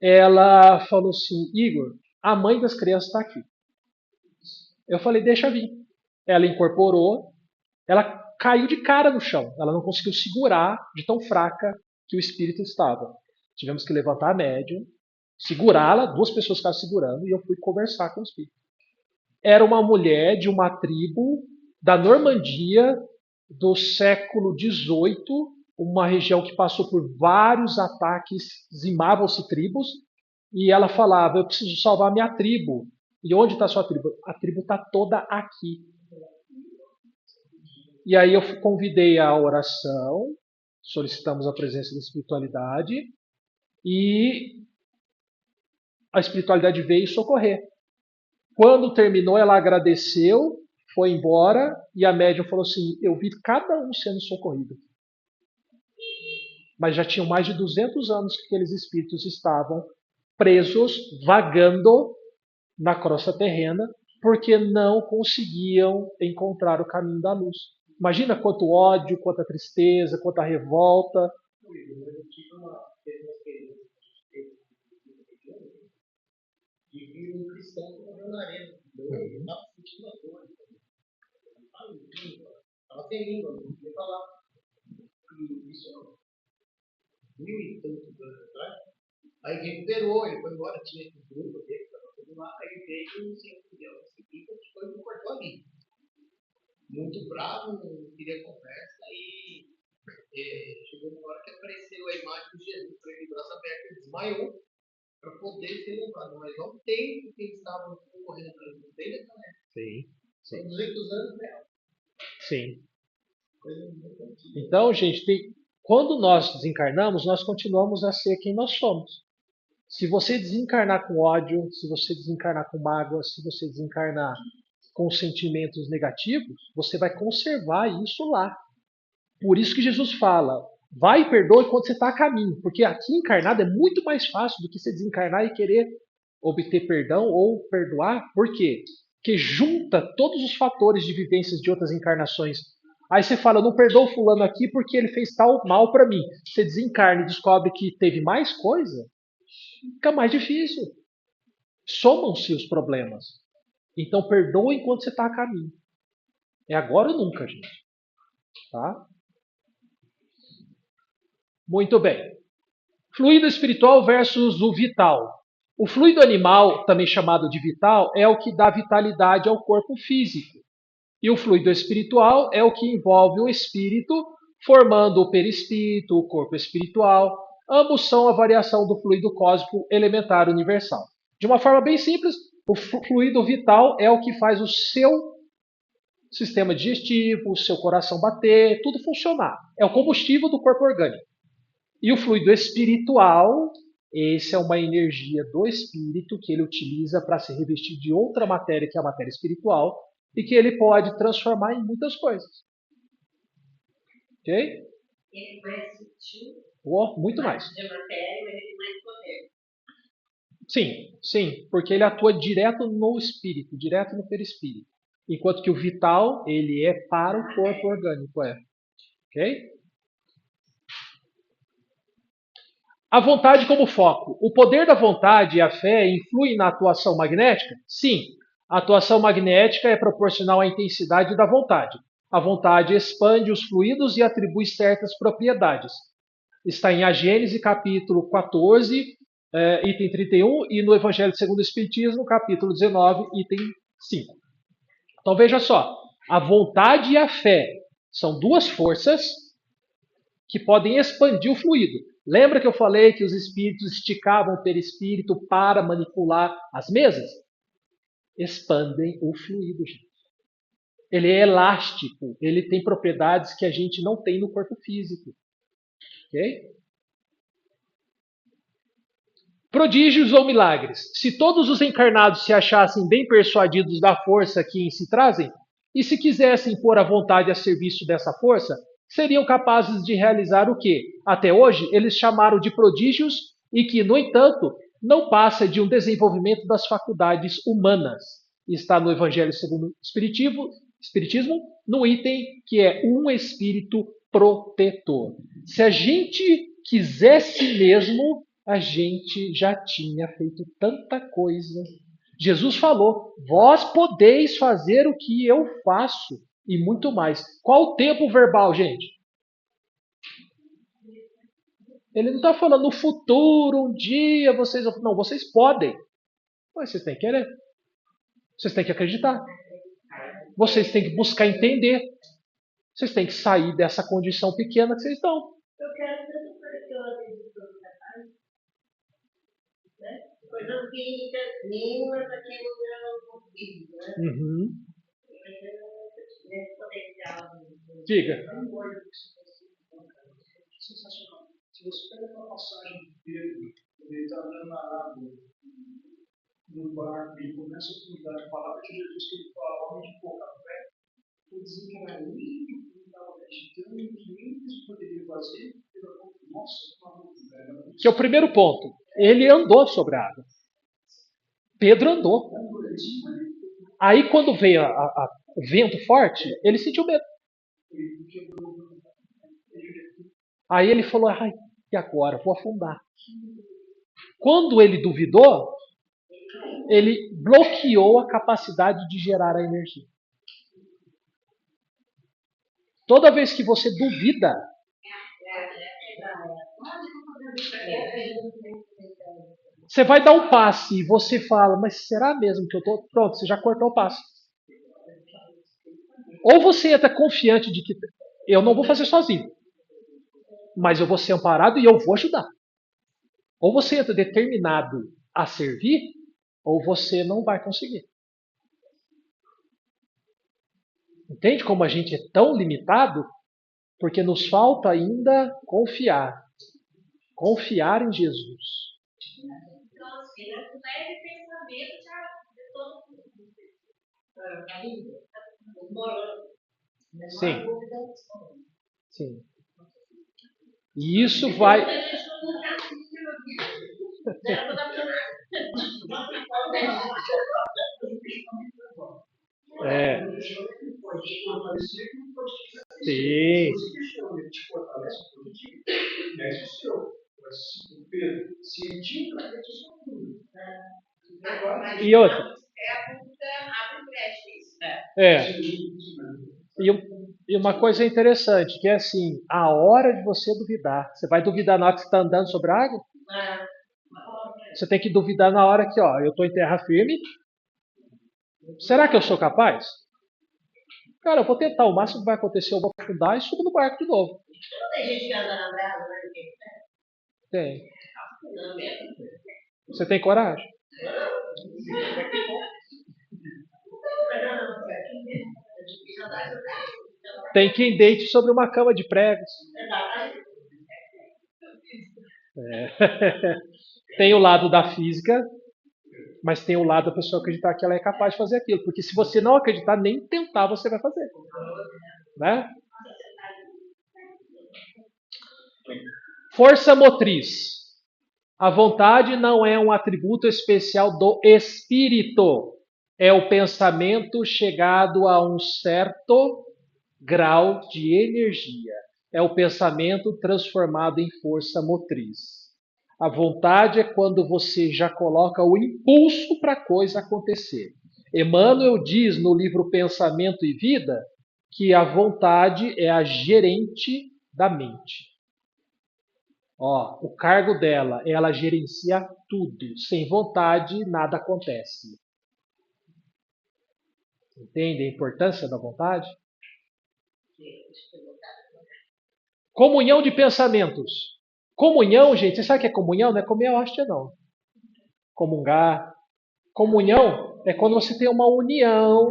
ela falou assim, Igor, a mãe das crianças está aqui. Eu falei, deixa vir. Ela incorporou, ela caiu de cara no chão. Ela não conseguiu segurar de tão fraca que o espírito estava. Tivemos que levantar a médium, segurá-la, duas pessoas ficaram segurando, e eu fui conversar com o espírito. Era uma mulher de uma tribo da Normandia do século XVIII, uma região que passou por vários ataques, dizimavam-se tribos, e ela falava, eu preciso salvar minha tribo. E onde está a sua tribo? A tribo está toda aqui. E aí eu convidei a oração, solicitamos a presença da espiritualidade, e a espiritualidade veio socorrer. Quando terminou, ela agradeceu, foi embora, e a médium falou assim, eu vi cada um sendo socorrido. Mas já tinham mais de 200 anos que aqueles espíritos estavam presos, vagando na crosta terrena, porque não conseguiam encontrar o caminho da luz. Imagina quanto ódio, quanta tristeza, quanta revolta. E vi um cristão que morreu na arena. Eu estava sentindo a dor. Estava sem língua, não podia falar. E isso, 1000 e tantos anos atrás. Aí recuperou, ele foi embora, tinha esse grupo dele que estava tudo lá. Aí veio um senhor de Deus seguinte, foi e cortou a língua. Muito bravo, não queria conversa. Aí chegou uma hora que apareceu a imagem de Jesus para ele, braço aberto, ele desmaiou. Para poder ser levado, mas ao tempo que eles estavam correndo atrás dele, né? Sim. São 200 anos real. Sim. Então, gente, quando nós desencarnamos, nós continuamos a ser quem nós somos. Se você desencarnar com ódio, se você desencarnar com mágoa, se você desencarnar com sentimentos negativos, você vai conservar isso lá. Por isso que Jesus fala, vai e perdoe quando você está a caminho. Porque aqui encarnado é muito mais fácil do que você desencarnar e querer obter perdão ou perdoar. Por quê? Porque junta todos os fatores de vivências de outras encarnações. Aí você fala, eu não perdoo fulano aqui porque ele fez tal mal para mim. Você desencarna e descobre que teve mais coisa, fica mais difícil. Somam-se os problemas. Então perdoe enquanto você está a caminho. É agora ou nunca, gente. Tá? Muito bem. Fluido espiritual versus o vital. O fluido animal, também chamado de vital, é o que dá vitalidade ao corpo físico. E o fluido espiritual é o que envolve o espírito, formando o perispírito, o corpo espiritual. Ambos são a variação do fluido cósmico elementar universal. De uma forma bem simples, o fluido vital é o que faz o seu sistema digestivo, o seu coração bater, tudo funcionar. É o combustível do corpo orgânico. E o fluido espiritual, esse é uma energia do espírito que ele utiliza para se revestir de outra matéria, que é a matéria espiritual, e que ele pode transformar em muitas coisas. Ok? Ele é mais sutil. Muito mais. De matéria, mas ele tem mais poder. Sim, sim, porque ele atua direto no espírito, direto no perispírito. Enquanto que o vital, ele é para o corpo orgânico, ok? A vontade como foco. O poder da vontade e a fé influem na atuação magnética? Sim. A atuação magnética é proporcional à intensidade da vontade. A vontade expande os fluidos e atribui certas propriedades. Está em A Gênese, capítulo 14, item 31, e no Evangelho segundo o Espiritismo, capítulo 19, item 5. Então veja só, a vontade e a fé são duas forças que podem expandir o fluido. Lembra que eu falei que os espíritos esticavam o perispírito para manipular as mesas? Expandem o fluido, gente. Ele é elástico, ele tem propriedades que a gente não tem no corpo físico. Ok? Prodígios ou milagres. Se todos os encarnados se achassem bem persuadidos da força que em si trazem, e se quisessem pôr a vontade a serviço dessa força, seriam capazes de realizar o que, até hoje, eles chamaram de prodígios e que, no entanto, não passa de um desenvolvimento das faculdades humanas. Está no Evangelho segundo o Espiritismo, no item que é um espírito protetor. Se a gente quisesse mesmo, a gente já tinha feito tanta coisa. Jesus falou, vós podeis fazer o que eu faço e muito mais. Qual o tempo verbal, gente? Ele não está falando no futuro, um dia, vocês... Não, vocês podem. Mas vocês têm que querer. Vocês têm que acreditar. Vocês têm que buscar entender. Vocês têm que sair dessa condição pequena que vocês estão. Eu quero tanto coisa que eu acredito que eu sou capaz, né? Coisas físicas, mínimas, aqui no meu convívio, né? Uhum. Nesse potencial. Diga. Sensacional. Se você pega aquela passagem de Pedro, ele está andando na água, no barco, ele começa a cuidar a palavra de Jesus, que ele fala, homem de pouca fé, estou dizendo que era ele que estava acreditando, que ele poderia fazer, nossa, velho. Que é o primeiro ponto. Ele andou sobre a água. Pedro andou. Aí quando veio o vento forte, ele sentiu medo. Aí ele falou, ai, e agora? Vou afundar. Quando ele duvidou, ele bloqueou a capacidade de gerar a energia. Toda vez que você duvida, você vai dar um passe e você fala, mas será mesmo que eu estou... Pronto, você já cortou o passe. Ou você entra confiante de que eu não vou fazer sozinho, mas eu vou ser amparado e eu vou ajudar. Ou você entra determinado a servir, ou você não vai conseguir. Entende como a gente é tão limitado? Porque nos falta ainda confiar. Confiar em Jesus. Então, assim, né? O leve pensamento já de todo mundo. Sim. Sim. E isso vai. É. Sim. E outra. É a dúvida abre brecha, isso. E uma coisa interessante, que é assim, a hora de você duvidar. Você vai duvidar na hora que você está andando sobre a água? Você tem que duvidar na hora que, ó, eu estou em terra firme. Será que eu sou capaz? Cara, eu vou tentar. O máximo que vai acontecer, eu vou afundar e subo no barco de novo. Não tem gente que anda na brasa, né? Tem. Não mesmo. Você tem coragem? Tem quem deite sobre uma cama de pregos. Tem o lado da física, mas tem o lado da pessoa acreditar que ela é capaz de fazer aquilo. Porque se você não acreditar, nem tentar você vai fazer. Né? Força motriz. A vontade não é um atributo especial do espírito. É o pensamento chegado a um certo grau de energia. É o pensamento transformado em força motriz. A vontade é quando você já coloca o impulso para a coisa acontecer. Emmanuel diz no livro Pensamento e Vida que a vontade é a gerente da mente. Ó, o cargo dela, ela gerencia tudo. Sem vontade, nada acontece. Entende a importância da vontade? Comunhão de pensamentos. Comunhão, gente, você sabe o que é comunhão? Não é comer a hóstia, não. Comungar. Comunhão é quando você tem uma união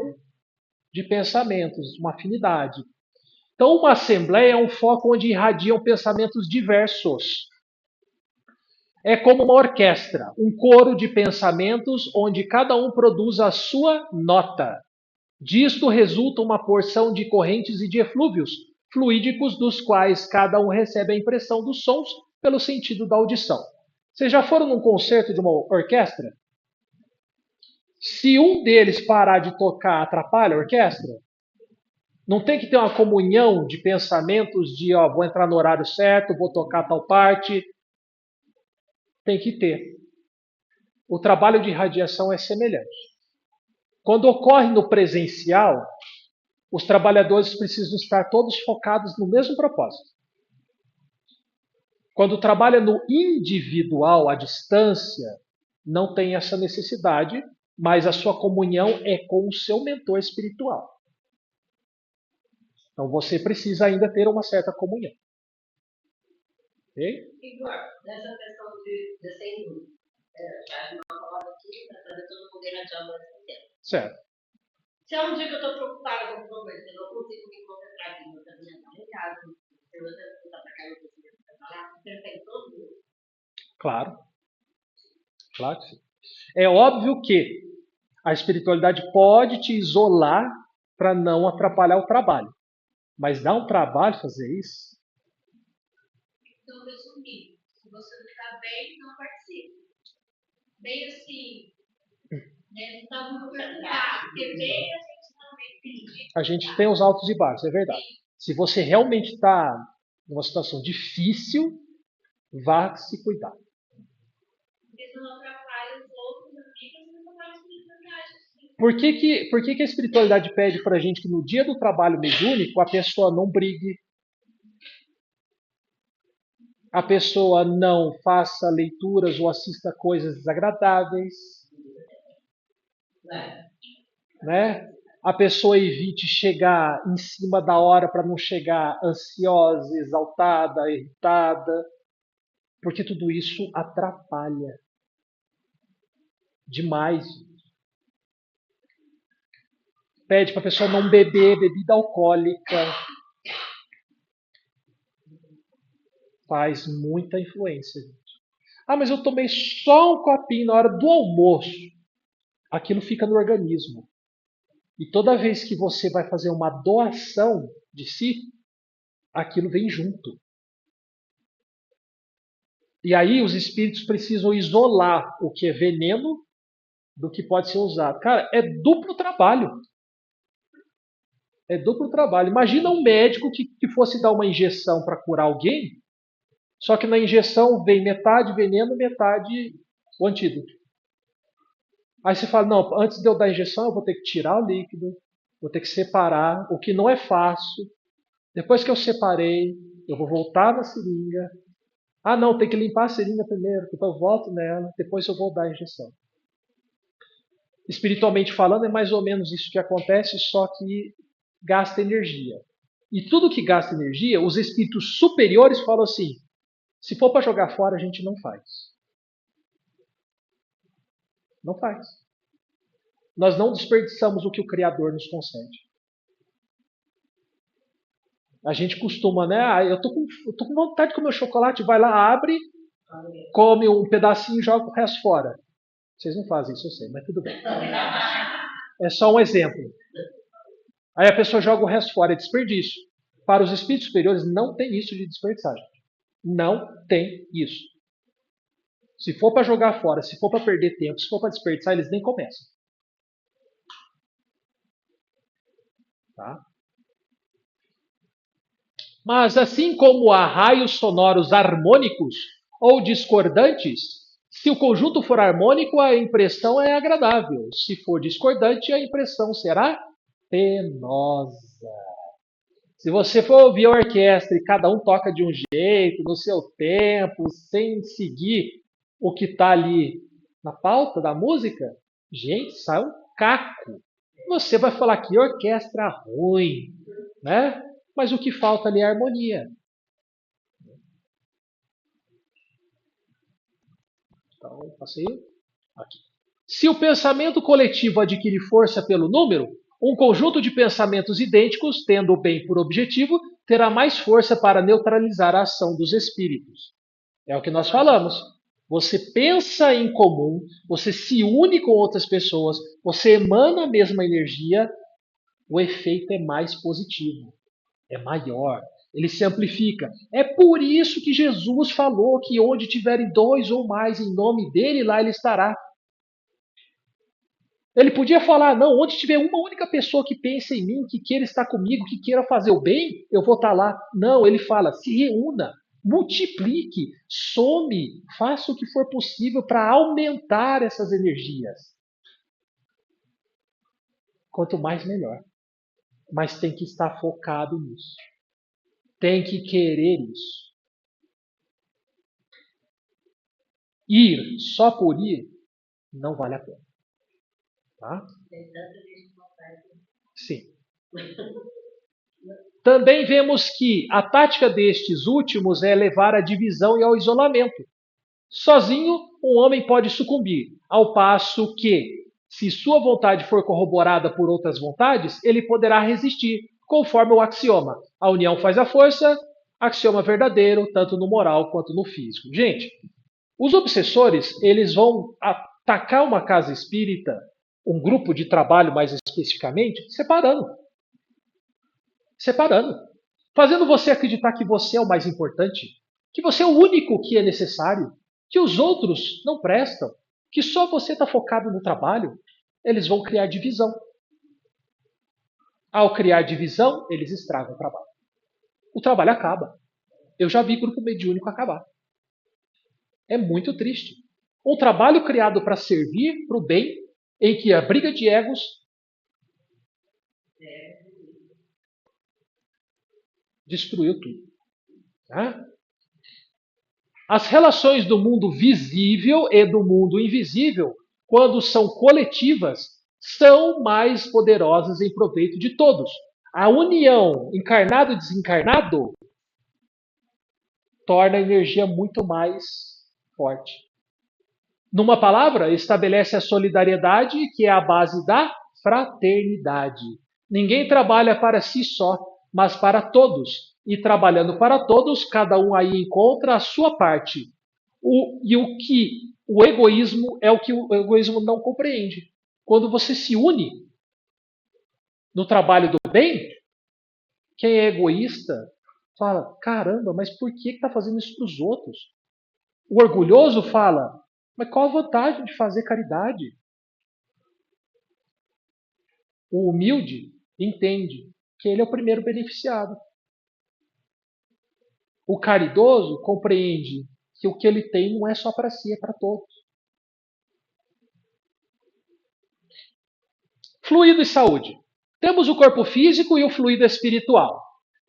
de pensamentos, uma afinidade. Então, uma assembleia é um foco onde irradiam pensamentos diversos. É como uma orquestra, um coro de pensamentos onde cada um produz a sua nota. Disto resulta uma porção de correntes e de eflúvios fluídicos dos quais cada um recebe a impressão dos sons pelo sentido da audição. Vocês já foram num concerto de uma orquestra? Se um deles parar de tocar, atrapalha a orquestra? Não tem que ter uma comunhão de pensamentos de, ó, vou entrar no horário certo, vou tocar tal parte. Tem que ter. O trabalho de irradiação é semelhante. Quando ocorre no presencial, os trabalhadores precisam estar todos focados no mesmo propósito. Quando trabalha no individual, à distância, não tem essa necessidade, mas a sua comunhão é com o seu mentor espiritual. Então você precisa ainda ter uma certa comunhão. Ok? Igor, nessa questão de ser indo, já de uma palavra aqui, para trazer todo mundo adiante ao mesmo tempo. Certo. Se é um dia que eu estou preocupada com o problema, eu não consigo me concentrar aqui, eu também estou em casa, eu não tenho que para cá, eu consigo trabalhar, pensar em todo mundo. Claro. Claro que sim. É óbvio que a espiritualidade pode te isolar para não atrapalhar o trabalho. Mas dá um trabalho fazer isso? Então, resumindo, se você não está bem, não participe. Bem assim, né? Não está muito preocupado, porque bem a gente também tem. A gente tem os altos e baixos, é verdade. Se você realmente está numa situação difícil, vá se cuidar. Porque isso não atrapalha os outros amigos e não atrapalha a espiritualidade. Por que a espiritualidade pede para a gente que no dia do trabalho mediúnico a pessoa não brigue, a pessoa não faça leituras ou assista coisas desagradáveis, né? A pessoa evite chegar em cima da hora para não chegar ansiosa, exaltada, irritada, porque tudo isso atrapalha demais. Pede para a pessoa não beber bebida alcoólica, faz muita influência. Ah, mas eu tomei só um copinho na hora do almoço. Aquilo fica no organismo. E toda vez que você vai fazer uma doação de si, aquilo vem junto. E aí os espíritos precisam isolar o que é veneno do que pode ser usado. Cara, é duplo trabalho. É duplo trabalho. Imagina um médico que fosse dar uma injeção para curar alguém, só que na injeção vem metade veneno, metade o antídoto. Aí você fala, não, antes de eu dar a injeção, eu vou ter que tirar o líquido, vou ter que separar, o que não é fácil. Depois que eu separei, eu vou voltar na seringa. Ah, não, tem que limpar a seringa primeiro, então eu volto nela, depois eu vou dar a injeção. Espiritualmente falando, é mais ou menos isso que acontece, só que gasta energia. E tudo que gasta energia, os espíritos superiores falam assim: se for para jogar fora, a gente não faz. Não faz. Nós não desperdiçamos o que o Criador nos concede. A gente costuma, né? Ah, eu tô com vontade de comer chocolate, vai lá, abre, come um pedacinho e joga o resto fora. Vocês não fazem isso, eu sei, mas tudo bem. É só um exemplo. Aí a pessoa joga o resto fora, é desperdício. Para os espíritos superiores não tem isso de desperdiçar, gente. Não tem isso. Se for para jogar fora, se for para perder tempo, se for para desperdiçar, eles nem começam. Tá? Mas assim como há raios sonoros harmônicos ou discordantes, se o conjunto for harmônico, a impressão é agradável. Se for discordante, a impressão será penosa. Se você for ouvir a orquestra e cada um toca de um jeito, no seu tempo, sem seguir o que está ali na pauta da música, gente, sai um caco. Você vai falar que orquestra ruim, né? Mas o que falta ali é harmonia. Então, passei aqui. Se o pensamento coletivo adquire força pelo número, um conjunto de pensamentos idênticos, tendo o bem por objetivo, terá mais força para neutralizar a ação dos espíritos. É o que nós falamos. Você pensa em comum, você se une com outras pessoas, você emana a mesma energia, o efeito é mais positivo, é maior, ele se amplifica. É por isso que Jesus falou que onde tiverem dois ou mais em nome dele, lá ele estará. Ele podia falar, não, onde tiver uma única pessoa que pense em mim, que queira estar comigo, que queira fazer o bem, eu vou estar lá. Não, ele fala, se reúna, multiplique, some, faça o que for possível para aumentar essas energias. Quanto mais, melhor. Mas tem que estar focado nisso. Tem que querer isso. Ir só por ir não vale a pena. Tá? Sim. Também vemos que a tática destes últimos é levar à divisão e ao isolamento. Sozinho, um homem pode sucumbir, ao passo que, se sua vontade for corroborada por outras vontades, ele poderá resistir, conforme o axioma. A união faz a força, axioma verdadeiro, tanto no moral quanto no físico. Gente, os obsessores, eles vão atacar uma casa espírita, um grupo de trabalho mais especificamente, separando. Fazendo você acreditar que você é o mais importante, que você é o único que é necessário, que os outros não prestam, que só você está focado no trabalho. Eles vão criar divisão. Ao criar divisão, eles estragam o trabalho. O trabalho acaba. Eu já vi grupo mediúnico acabar. É muito triste. Um trabalho criado para servir para o bem, em que a briga de egos destruiu tudo. Tá? As relações do mundo visível e do mundo invisível, quando são coletivas, são mais poderosas em proveito de todos. A união encarnado e desencarnado torna a energia muito mais forte. Numa palavra, estabelece a solidariedade, que é a base da fraternidade. Ninguém trabalha para si só, mas para todos. E trabalhando para todos, cada um aí encontra a sua parte. O egoísmo é o que o egoísmo não compreende. Quando você se une no trabalho do bem, quem é egoísta fala, caramba, mas por que está fazendo isso para os outros? O orgulhoso fala, mas qual a vantagem de fazer caridade? O humilde entende que ele é o primeiro beneficiado. O caridoso compreende que o que ele tem não é só para si, é para todos. Fluido e saúde. Temos o corpo físico e o fluido espiritual.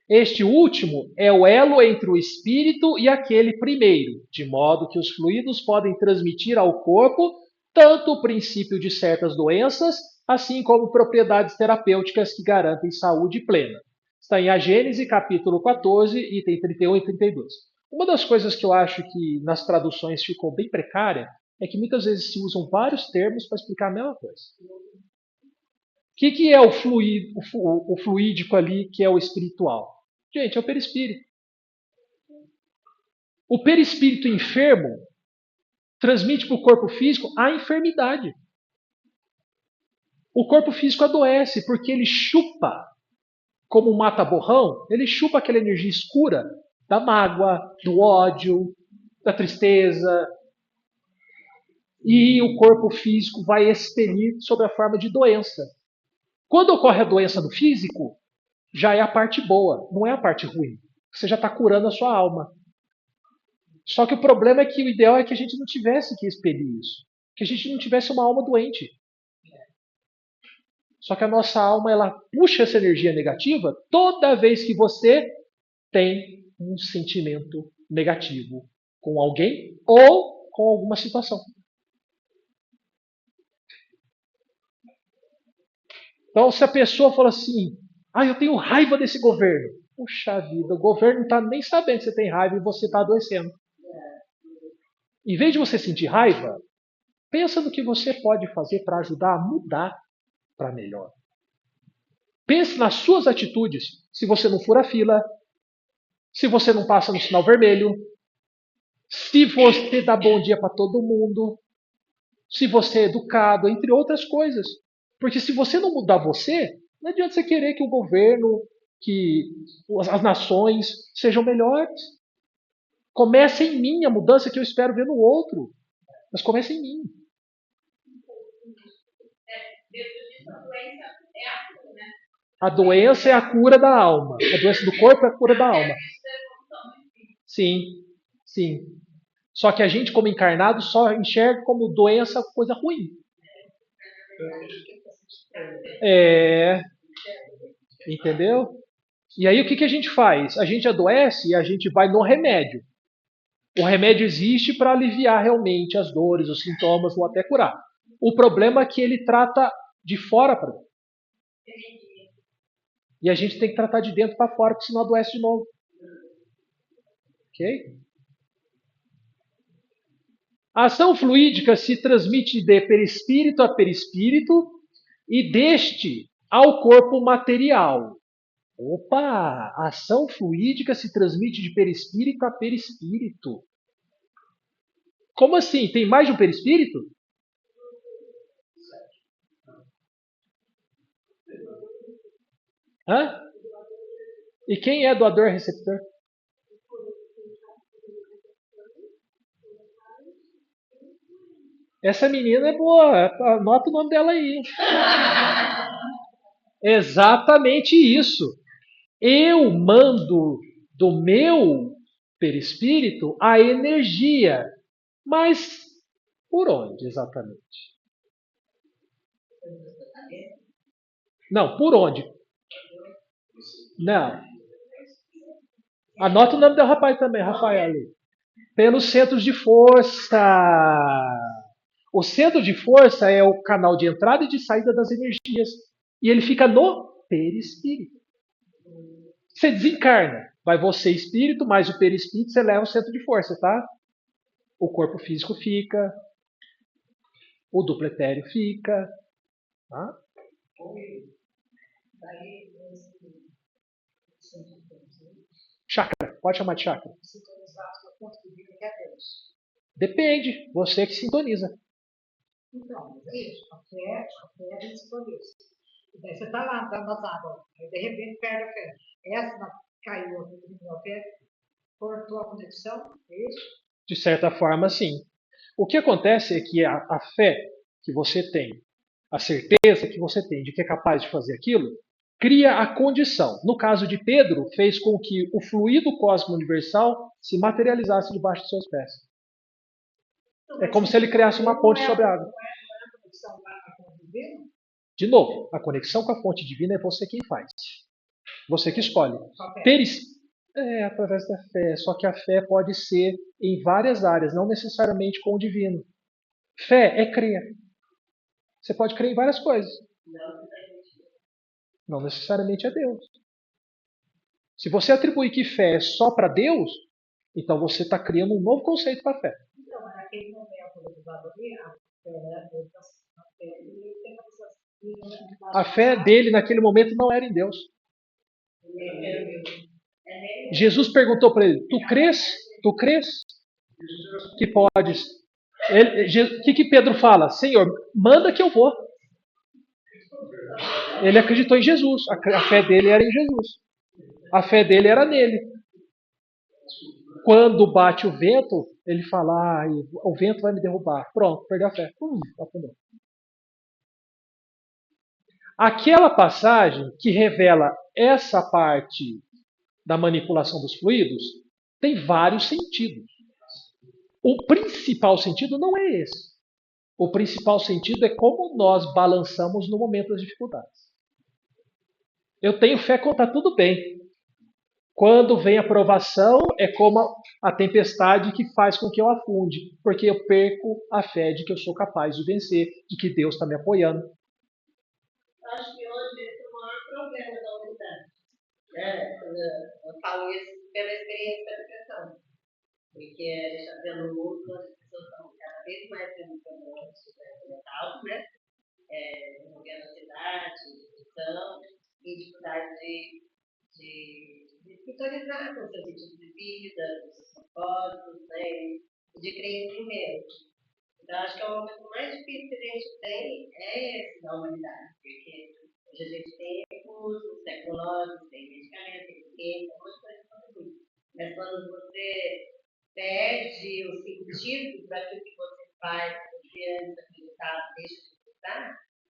Este último é o elo entre o espírito e aquele primeiro, de modo que os fluidos podem transmitir ao corpo tanto o princípio de certas doenças, assim como propriedades terapêuticas que garantem saúde plena. Está em A Gênese, capítulo 14, item 31 e 32. Uma das coisas que eu acho que nas traduções ficou bem precária é que muitas vezes se usam vários termos para explicar a mesma coisa. O que é o fluídico ali, que é o espiritual? Gente, é o perispírito. O perispírito enfermo transmite para o corpo físico a enfermidade. O corpo físico adoece porque ele chupa, como um mata-borrão, ele chupa aquela energia escura da mágoa, do ódio, da tristeza. E o corpo físico vai expelir sob a forma de doença. Quando ocorre a doença no físico, já é a parte boa, não é a parte ruim. Você já está curando a sua alma. Só que o problema é que o ideal é que a gente não tivesse que expelir isso. Que a gente não tivesse uma alma doente. Só que a nossa alma, ela puxa essa energia negativa toda vez que você tem um sentimento negativo com alguém ou com alguma situação. Então, se a pessoa fala assim, eu tenho raiva desse governo. Puxa vida, o governo não está nem sabendo que você tem raiva e você está adoecendo. Em vez de você sentir raiva, pensa no que você pode fazer para ajudar a mudar para melhor. Pense nas suas atitudes. Se você não fura a fila, se você não passa no sinal vermelho, se você dá bom dia para todo mundo, se você é educado, entre outras coisas. Porque se você não mudar você, não adianta você querer que o governo, que as nações sejam melhores. Começa em mim a mudança que eu espero ver no outro. Mas começa em mim. A doença é a cura da alma. A doença do corpo é a cura da alma. Sim, sim. Só que a gente, como encarnado, só enxerga como doença coisa ruim. Entendeu? E aí o que a gente faz? A gente adoece e a gente vai no remédio. O remédio existe para aliviar realmente as dores, os sintomas ou até curar. O problema é que ele trata de fora para dentro. E a gente tem que tratar de dentro para fora, porque senão adoece de novo. Ok? A ação fluídica se transmite de perispírito a perispírito e deste ao corpo material. Opa! A ação fluídica se transmite de perispírito a perispírito. Como assim? Tem mais de um perispírito? Hã? E quem é doador receptor? Essa menina é boa, anota o nome dela aí. Exatamente isso. Eu mando do meu perispírito a energia. Mas por onde exatamente? Não, por onde? Não. Anota o nome do rapaz também, Rafael. Pelos centros de força. O centro de força é o canal de entrada e de saída das energias. E ele fica no perispírito. Você desencarna. Vai você, espírito, mais o perispírito, você leva o centro de força, tá? O corpo físico fica. O duplo etéreo fica. Tá? Chakra. Pode chamar de chakra. Depende. Você que sintoniza. Então, mas é isso. A fé a gente sintoniza. E daí você está lá, dando as águas. Aí de repente perde a fé. Essa caiu a fé, cortou a conexão, é isso? De certa forma, sim. O que acontece é que a fé que você tem, a certeza que você tem de que é capaz de fazer aquilo, cria a condição. No caso de Pedro, fez com que o fluido cósmico universal se materializasse debaixo de seus pés. É como se ele criasse uma ponte sobre a água. De novo, a conexão com a fonte divina é você quem faz. Você que escolhe. É através da fé. Só que a fé pode ser em várias áreas, não necessariamente com o divino. Fé é crer. Você pode crer em várias coisas. Não necessariamente é Deus. Se você atribuir que fé é só para Deus, então você está criando um novo conceito para a fé. Então, naquele momento a fé dele naquele momento não era em Deus. Jesus perguntou para ele: Tu crês? Tu crês que podes? O que Pedro fala? Senhor, manda que eu vou. Ele acreditou em Jesus. A fé dele era em Jesus. A fé dele era nele. Quando bate o vento, ele fala: o vento vai me derrubar. Pronto, perdeu a fé. Afundou. Aquela passagem que revela essa parte da manipulação dos fluidos tem vários sentidos. O principal sentido não é esse. O principal sentido é como nós balançamos no momento das dificuldades. Eu tenho fé quando está tudo bem. Quando vem a provação, é como a tempestade que faz com que eu afunde, porque eu perco a fé de que eu sou capaz de vencer, de que Deus está me apoiando. Eu acho que hoje esse é o maior problema da humanidade. Eu falo isso pela experiência da educação. Porque a gente está vendo um mundo onde as pessoas estão cada vez mais tendo problemas mental, né? Desenvolvendo ansiedade, depressão e dificuldade de sintonizar com o seu sentido de vida, com os seus propósitos, né? E de crer em si mesmo. Então, acho que é o momento mais difícil que a gente tem é esse da humanidade, porque hoje a gente tem recursos tecnológicos, tem medicamentos, tem ciência, um monte de coisa que contribui. Mas quando você perde o sentido daquilo que você faz, você antes acreditar, deixa de acreditar,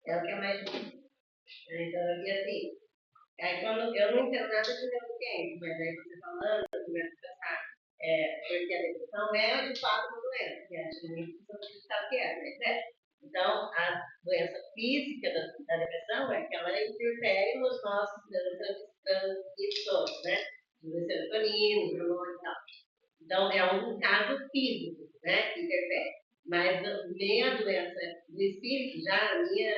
é o que é mais difícil. Então, e assim, aí quando eu não entendo nada de neurociência, mas aí você falando, eu começo a pensar, porque a depressão é de fato uma doença, que antigamente as pessoas acreditavam que era, mas é. Então, a doença física da depressão é que ela interfere nos nossos neurotransmissores, né? No serotonina, no hormônio e tal. Então, é um caso físico, né, que interfere. Mas minha doença do espírito, já a minha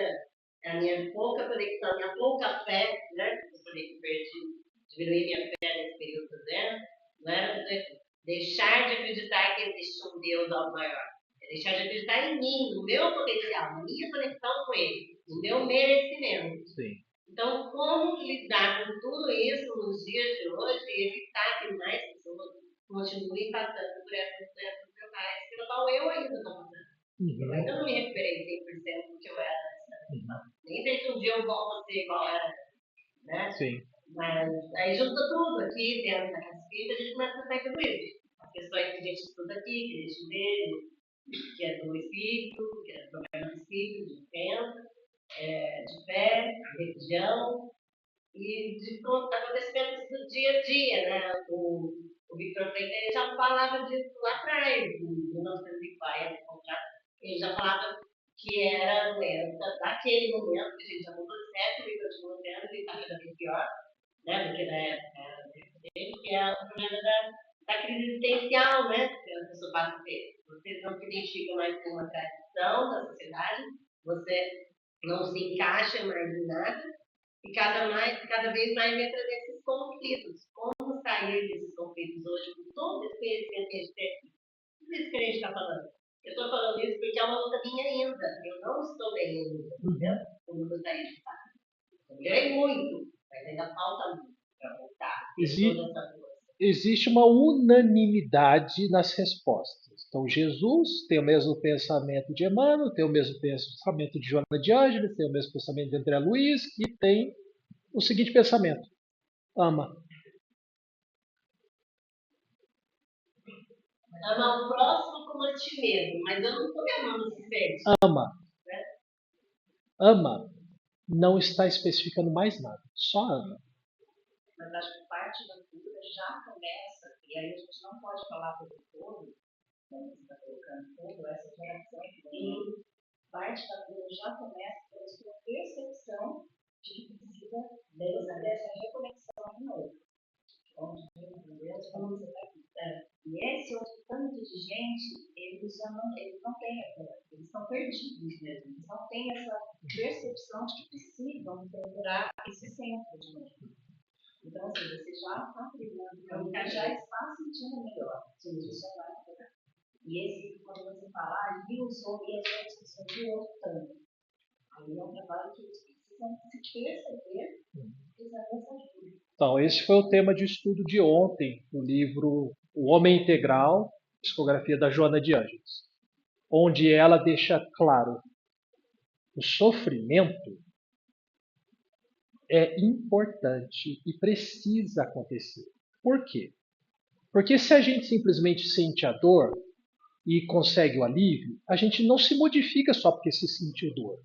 a minha pouca conexão, a minha pouca fé, né? Eu falei que perdi, diminuí minha fé nesse período fazendo, não era deixar de acreditar que existe um Deus algo maior. É deixar de acreditar em mim, no meu potencial, na minha conexão com Ele, no meu merecimento. Sim. Então, como lidar com tudo isso nos dias de hoje e evitar que mais pessoas continuem passando por essas doenças mentais pelo qual eu ainda estou passando. Eu ainda não me recuperei 100% do que eu era antes. Nem sei se um dia eu volto a ser igual era, né? Sim. Mas aí junta tudo aqui dentro da casquita, a gente começa a pensar tudo isso. As questões que a gente estuda aqui, que a gente vê, que é do espírito, que é do problema do espírito, de crença, de fé, de religião e de acontecimentos do dia a dia, né? O Victor Freitas já falava disso lá atrás, em 1940, ele já falava que era a doença daquele momento, que a gente já mudou de século e continua tendo, e está cada vez pior, né? Do que na época dele, que é o problema da crise existencial, né? Que a pessoa passa a ter. Você não se identifica mais com uma tradição da sociedade, você não se encaixa mais em nada, e cada vez mais entra nesses conflitos. Como sair desses conflitos hoje com todo esse conhecimento que a gente tem? Tudo isso que a gente está falando. Eu estou falando isso porque é uma luta minha ainda. Eu não estou bem ainda, entendeu? Como gostaria de estar. Eu melhorei muito, mas ainda falta muito para voltar. Existe uma unanimidade nas respostas. Então, Jesus tem o mesmo pensamento de Emmanuel, tem o mesmo pensamento de Joana de Ângeles, tem o mesmo pensamento de André Luiz, e tem o seguinte pensamento: ama. Amar o próximo como a ti mesmo, mas eu não estou me amando suficiente. Ama. Ama. Não está especificando mais nada. Só ama. Mas acho que parte da cura já começa, e aí a gente não pode falar do todo, como você está colocando todo, essa geração que vem, parte da cura já começa pela sua percepção de que precisa dessa reconexão de novo. Onde Deus, como você está aqui. E esse outro tanto de gente, eles não têm eles estão perdidos mesmo, eles não têm essa percepção de que precisam procurar esse centro de novo. Então, assim, você já está treinando, já está sentindo melhor. Sim, isso vai melhorar. E esse, quando você fala, e os outros precisam de outro tanto. Aí é um trabalho que eles precisam se perceber, precisam dessa ajuda. Então, esse foi o tema de estudo de ontem, no livro O Homem Integral, psicografia da Joana de Ângeles, onde ela deixa claro: o sofrimento é importante e precisa acontecer. Por quê? Porque se a gente simplesmente sente a dor e consegue o alívio, a gente não se modifica só porque se sentiu dor.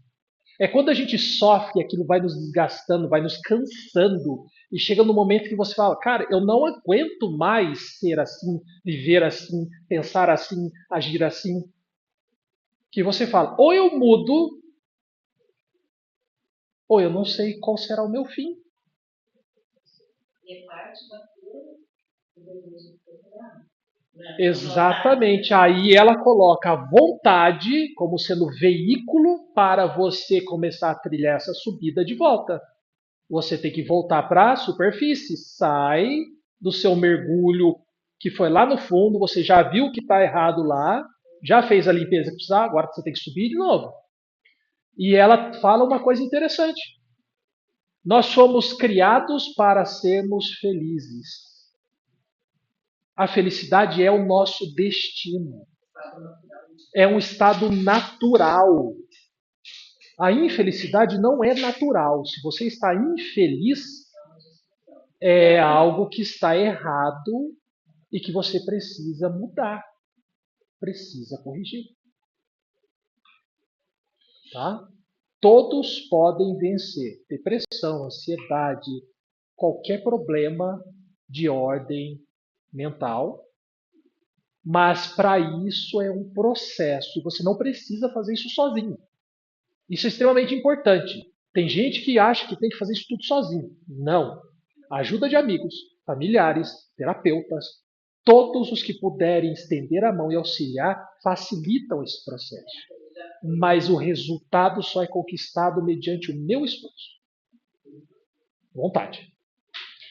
É quando a gente sofre, aquilo vai nos desgastando, vai nos cansando, e chega no momento que você fala: cara, eu não aguento mais ser assim, viver assim, pensar assim, agir assim. Que você fala: ou eu mudo, ou eu não sei qual será o meu fim. E é parte da cura do desejo de procurar. Exatamente. Aí ela coloca a vontade como sendo veículo para você começar a trilhar essa subida de volta. Você tem que voltar para a superfície. Sai do seu mergulho que foi lá no fundo, você já viu que está errado lá, já fez a limpeza que precisava, agora você tem que subir de novo. E ela fala uma coisa interessante. Nós somos criados para sermos felizes. A felicidade é o nosso destino. É um estado natural. A infelicidade não é natural. Se você está infeliz, é algo que está errado e que você precisa mudar. Precisa corrigir. Tá? Todos podem vencer depressão, ansiedade, qualquer problema de ordem mental. Mas para isso é um processo. Você não precisa fazer isso sozinho. Isso é extremamente importante. Tem gente que acha que tem que fazer isso tudo sozinho. Não. Ajuda de amigos, familiares, terapeutas, todos os que puderem estender a mão e auxiliar, facilitam esse processo. mas o resultado só é conquistado mediante o meu esforço. Vontade.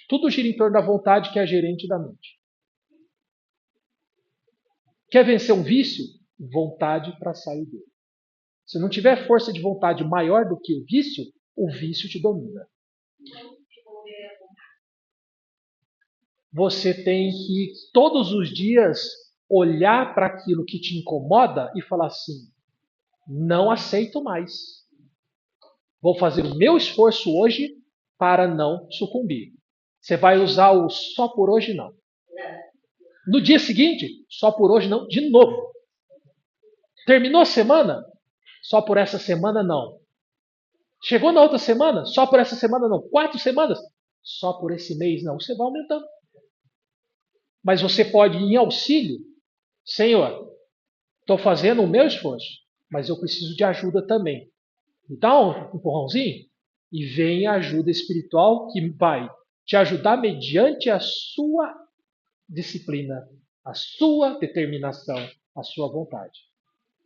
Tudo gira em torno da vontade, que é a gerente da mente. Quer vencer um vício? Vontade para sair dele. Se não tiver força de vontade maior do que o vício te domina. Você tem que, todos os dias, olhar para aquilo que te incomoda e falar assim: não aceito mais. Vou fazer o meu esforço hoje para não sucumbir. Você vai usar o só por hoje não. No dia seguinte, só por hoje não, de novo. Terminou a semana? Só por essa semana não. Chegou na outra semana? Só por essa semana não. 4 semanas? Só por esse mês não. Você vai aumentando. Mas você pode ir em auxílio. Senhor, estou fazendo o meu esforço, mas eu preciso de ajuda também. Dá um empurrãozinho e vem a ajuda espiritual que vai te ajudar mediante a sua disciplina, a sua determinação, a sua vontade.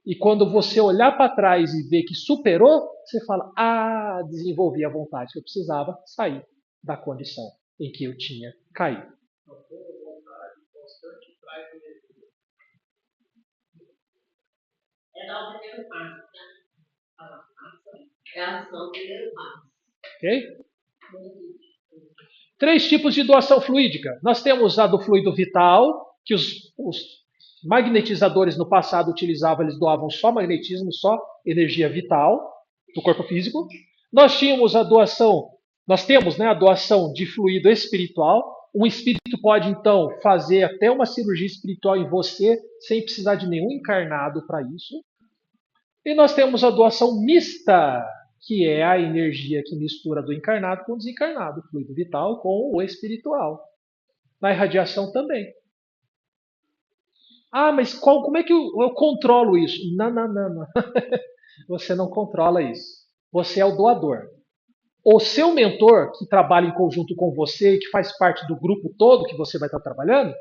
E quando você olhar para trás e ver que superou, você fala: ah, desenvolvi a vontade que eu precisava sair da condição em que eu tinha caído. É dar o primeiro passo, né? É a ação do primeiro passo. Ok? 3 tipos de doação fluídica. Nós temos a do fluido vital, que os magnetizadores no passado utilizavam, eles doavam só magnetismo, só energia vital do corpo físico. Nós temos a doação de fluido espiritual. Um espírito pode, então, fazer até uma cirurgia espiritual em você, sem precisar de nenhum encarnado para isso. E nós temos a doação mista, que é a energia que mistura do encarnado com o desencarnado, o fluido vital com o espiritual. Na irradiação também. Ah, mas como é que eu controlo isso? Não. Você não controla isso. Você é o doador. O seu mentor, que trabalha em conjunto com você, que faz parte do grupo todo que você vai estar trabalhando,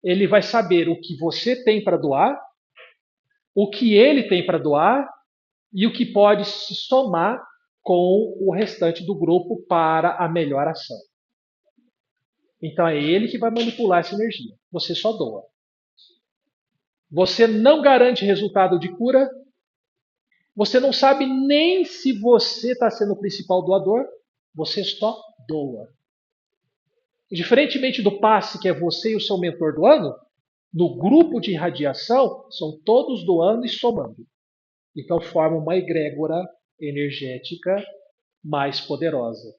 ele vai saber o que você tem para doar, o que ele tem para doar e o que pode se somar com o restante do grupo para a melhor ação. Então é ele que vai manipular essa energia. Você só doa. Você não garante resultado de cura. Você não sabe nem se você está sendo o principal doador. Você só doa. Diferentemente do passe, que é você e o seu mentor doando, no grupo de irradiação, são todos doando e somando. Então forma uma egrégora energética mais poderosa.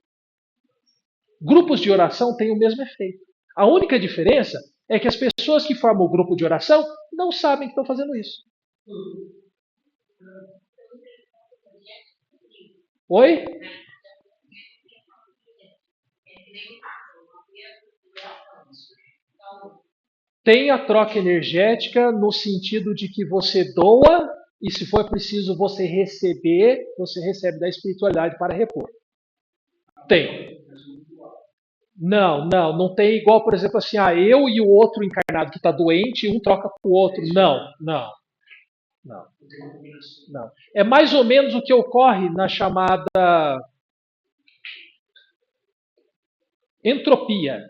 Grupos de oração têm o mesmo efeito. A única diferença é que as pessoas que formam o grupo de oração não sabem que estão fazendo isso. Oi? Tem a troca energética no sentido de que você doa e, se for preciso você recebe da espiritualidade para repor. Tem. Não tem igual, por exemplo, assim, eu e o outro encarnado que está doente, um troca com o outro. Não. É mais ou menos o que ocorre na chamada entropia,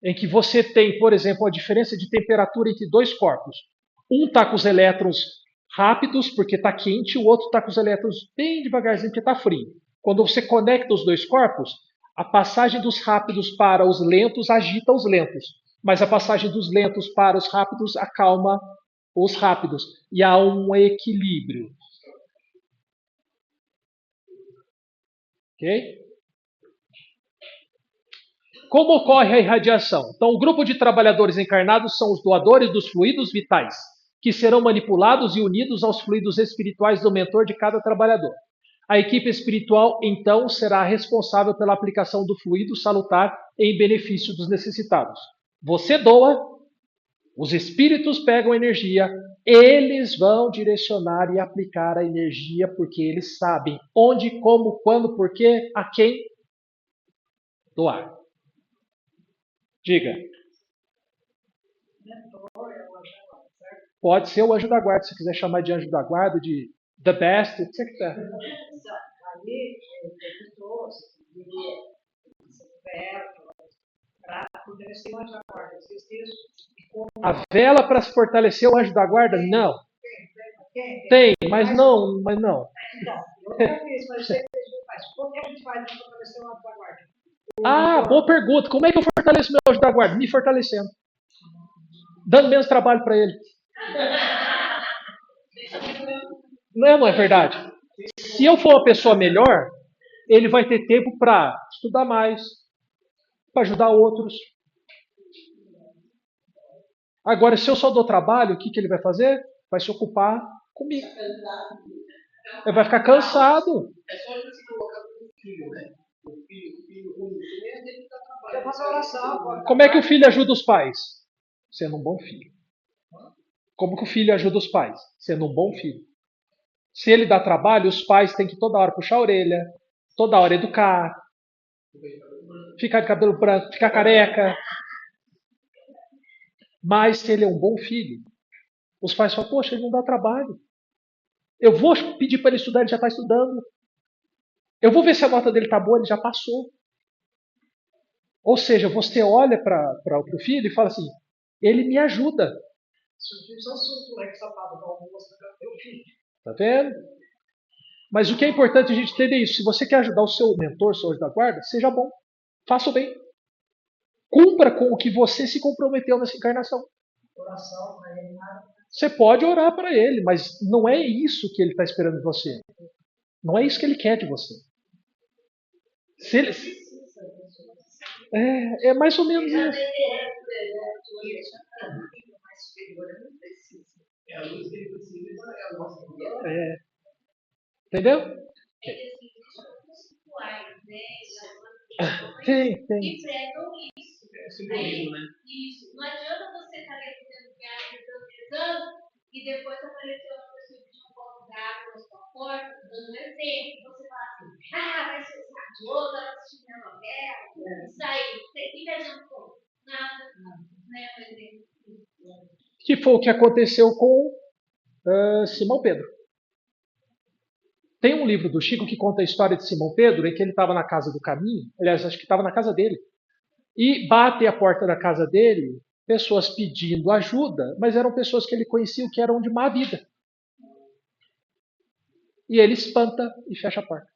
em que você tem, por exemplo, a diferença de temperatura entre 2 corpos. Um está com os elétrons rápidos porque está quente, o outro está com os elétrons bem devagarzinho porque está frio. Quando você conecta os 2 corpos, a passagem dos rápidos para os lentos agita os lentos, mas a passagem dos lentos para os rápidos acalma os rápidos. E há um equilíbrio. Ok? Como ocorre a irradiação? Então, o grupo de trabalhadores encarnados são os doadores dos fluidos vitais, que serão manipulados e unidos aos fluidos espirituais do mentor de cada trabalhador. A equipe espiritual, então, será responsável pela aplicação do fluido salutar em benefício dos necessitados. Você doa, os espíritos pegam energia, eles vão direcionar e aplicar a energia, porque eles sabem onde, como, quando, porquê, a quem doar. Diga. Pode ser o anjo da guarda, se quiser chamar de anjo da guarda, de The best, etc. Aí, tem pessoas que para fortalecer o anjo da guarda. Esses textos, A vela para se fortalecer o anjo da guarda? Não. Tem, mas não. Então, eu já fiz, mas você faz. Como que a gente faz para fortalecer o anjo da guarda? Ah, boa pergunta. Como é que eu fortaleço meu anjo da guarda? Me fortalecendo. Dando menos trabalho para ele. Não é verdade? Se eu for uma pessoa melhor, ele vai ter tempo para estudar mais, para ajudar outros. Agora, se eu só dou trabalho, o que ele vai fazer? Vai se ocupar comigo. Ele vai ficar cansado. É só a gente se colocar como filho, né? O filho, como ele está trabalhando. Eu faço oração. Como é que o filho ajuda os pais? Sendo um bom filho. Como que o filho ajuda os pais? Sendo um bom filho. Se ele dá trabalho, os pais têm que toda hora puxar a orelha, toda hora educar, ficar de cabelo branco, ficar careca. Mas se ele é um bom filho, os pais falam, poxa, ele não dá trabalho. Eu vou pedir para ele estudar, ele já está estudando. Eu vou ver se a nota dele está boa, ele já passou. Ou seja, você olha para o filho e fala assim, ele me ajuda. Tá vendo? Mas o que é importante a gente entender é isso. Se você quer ajudar o seu mentor, seu anjo da guarda, seja bom. Faça o bem. Cumpra com o que você se comprometeu nessa encarnação. Você pode orar para ele, mas não é isso que ele está esperando de você. Não é isso que ele quer de você. Se ele... É mais ou menos isso. É a luz que ele precisa, é a nossa mulher. Entendeu? Eles conceituais, né? Tem. Que pregam isso. É simbolismo, né? Isso. Não adianta você estar rezando, rezando, e depois aparecer uma pessoa que tinha um copo d'água na sua porta, dando um exemplo. Você fala assim, vai ser sabioso, vai assistir minha novela, isso aí. Você fica achando como? Nada. Né? Por exemplo. Que foi o que aconteceu com Simão Pedro. Tem um livro do Chico que conta a história de Simão Pedro, em que ele estava na casa do caminho, aliás, acho que estava na casa dele, e bate a porta da casa dele, pessoas pedindo ajuda, mas eram pessoas que ele conhecia que eram de má vida. E ele espanta e fecha a porta.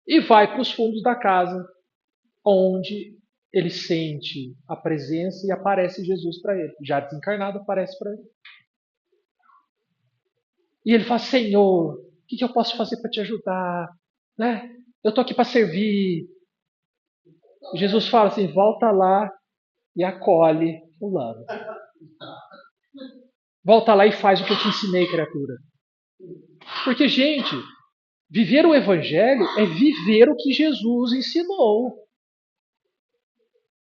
E vai para os fundos da casa, onde ele sente a presença e aparece Jesus para ele. Já desencarnado, aparece para ele. E ele fala, Senhor, o que eu posso fazer para te ajudar? Né? Eu estou aqui para servir. Jesus fala assim, volta lá e acolhe fulano. Volta lá e faz o que eu te ensinei, criatura. Porque, gente, viver o Evangelho é viver o que Jesus ensinou.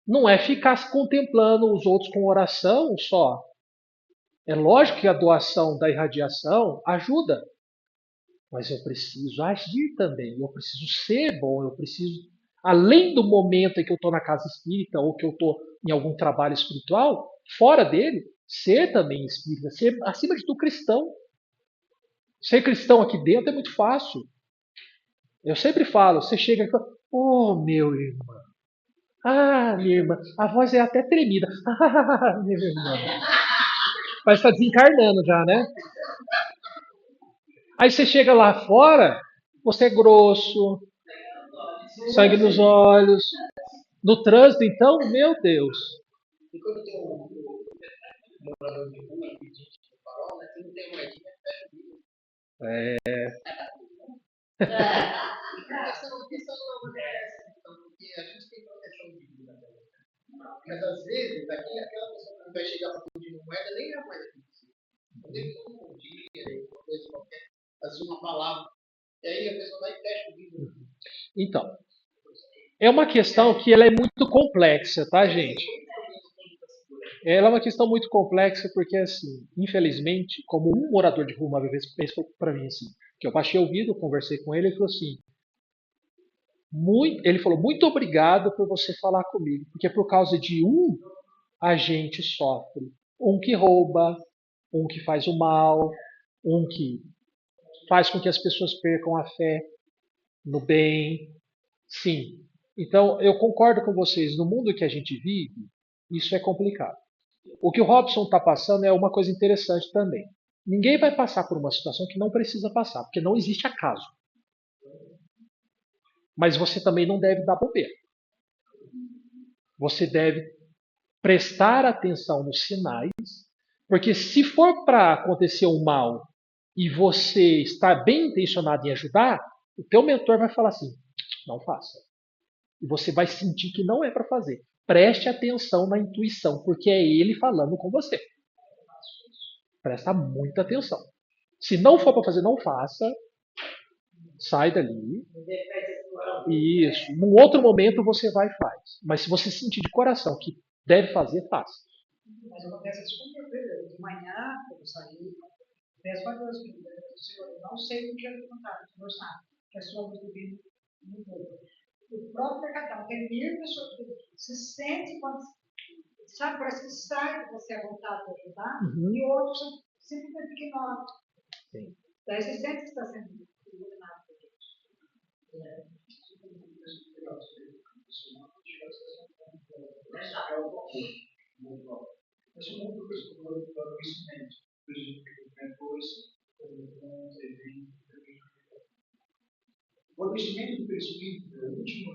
Não é ficar contemplando os outros com oração só. É lógico que a doação da irradiação ajuda. Mas eu preciso agir também. Eu preciso ser bom. Eu preciso, além do momento em que eu estou na casa espírita ou que eu estou em algum trabalho espiritual, fora dele, ser também espírita. Ser, acima de tudo, cristão. Ser cristão aqui dentro é muito fácil. Eu sempre falo, você chega e fala, meu irmão. Minha irmã. A voz é até tremida. Minha irmã. Parece que está desencarnando já, né? Aí você chega lá fora, você é grosso, sangue nos olhos. No trânsito, então, meu Deus. E quando tem um morador de rua que diz que o farol, né? Se não tem moedinha, fecha o vidro. Questão não é essa questão, porque a gente tem proteção de vida também. Mas às vezes, aquela pessoa que vai chegar para pedir moeda, nem é a moeda que precisa. Deve ter um bom dia, uma coisa qualquer, fazer uma palavra. E aí a pessoa vai e fecha o vidro. Então, é uma questão que ela é muito complexa, tá, gente? Ela é uma questão muito complexa porque, assim, infelizmente, como um morador de rua uma vez falou para mim assim, que eu baixei o vidro, conversei com ele, ele falou assim, ele falou, muito obrigado por você falar comigo, porque por causa de um, a gente sofre. Um que rouba, um que faz o mal, um que faz com que as pessoas percam a fé no bem. Sim. Então, eu concordo com vocês, no mundo que a gente vive, isso é complicado. O que o Robson está passando é uma coisa interessante também. Ninguém vai passar por uma situação que não precisa passar, porque não existe acaso. Mas você também não deve dar bobeira. Você deve prestar atenção nos sinais, porque se for para acontecer um mal e você está bem intencionado em ajudar, o teu mentor vai falar assim, não faça. E você vai sentir que não é para fazer. Preste atenção na intuição, porque é ele falando com você. Presta muita atenção. Se não for para fazer, não faça. Sai dali. Isso. Num outro momento você vai e faz. Mas se você sentir de coração que deve fazer, faça. Mas acontece isso com meu. De manhã, quando eu saí, peço a Deus, Senhor, eu não sei o que é contar, o Senhor sabe, que a sua luz divina me poupa. O próprio pecadão, tem mil pessoas que se sente, quando, sabe, parece que sai de você a vontade de ajudar, e outros simplesmente ignoram. Sim. Daí você sente que está sendo iluminado por Deus. Mas uma outra coisa que eu vou falar do conhecimento, por exemplo, o adoecimento do perispírito é o último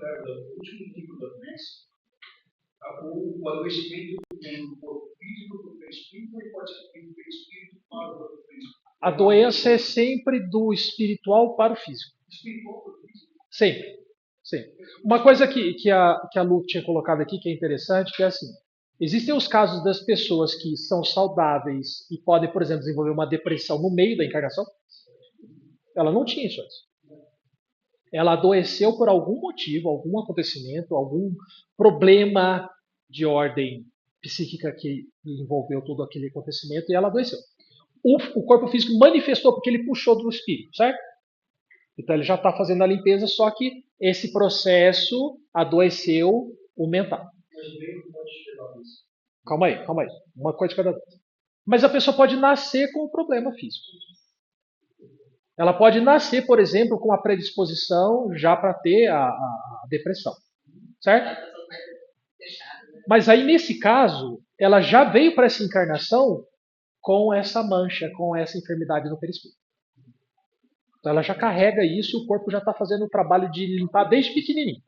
nível da doença. O adoecimento vem do corpo físico para o perispírito e pode ser do perispírito para o corpo físico. A doença é sempre do espiritual para o físico. Espiritual para o físico? Sempre. Sempre. Uma coisa que a Lu tinha colocado aqui que é interessante, que é assim, existem os casos das pessoas que são saudáveis e podem, por exemplo, desenvolver uma depressão no meio da encarnação. Ela não tinha isso antes. Ela adoeceu por algum motivo, algum acontecimento, algum problema de ordem psíquica que envolveu todo aquele acontecimento e ela adoeceu. O corpo físico manifestou porque ele puxou do espírito, certo? Então ele já está fazendo a limpeza, só que esse processo adoeceu o mental. Calma aí. Uma coisa de cada vez. Mas a pessoa pode nascer com um problema físico. Ela pode nascer, por exemplo, com a predisposição já para ter a depressão. Certo? Mas aí, nesse caso, ela já veio para essa encarnação com essa mancha, com essa enfermidade no perispírito. Então ela já carrega isso e o corpo já está fazendo o trabalho de limpar desde pequenininho.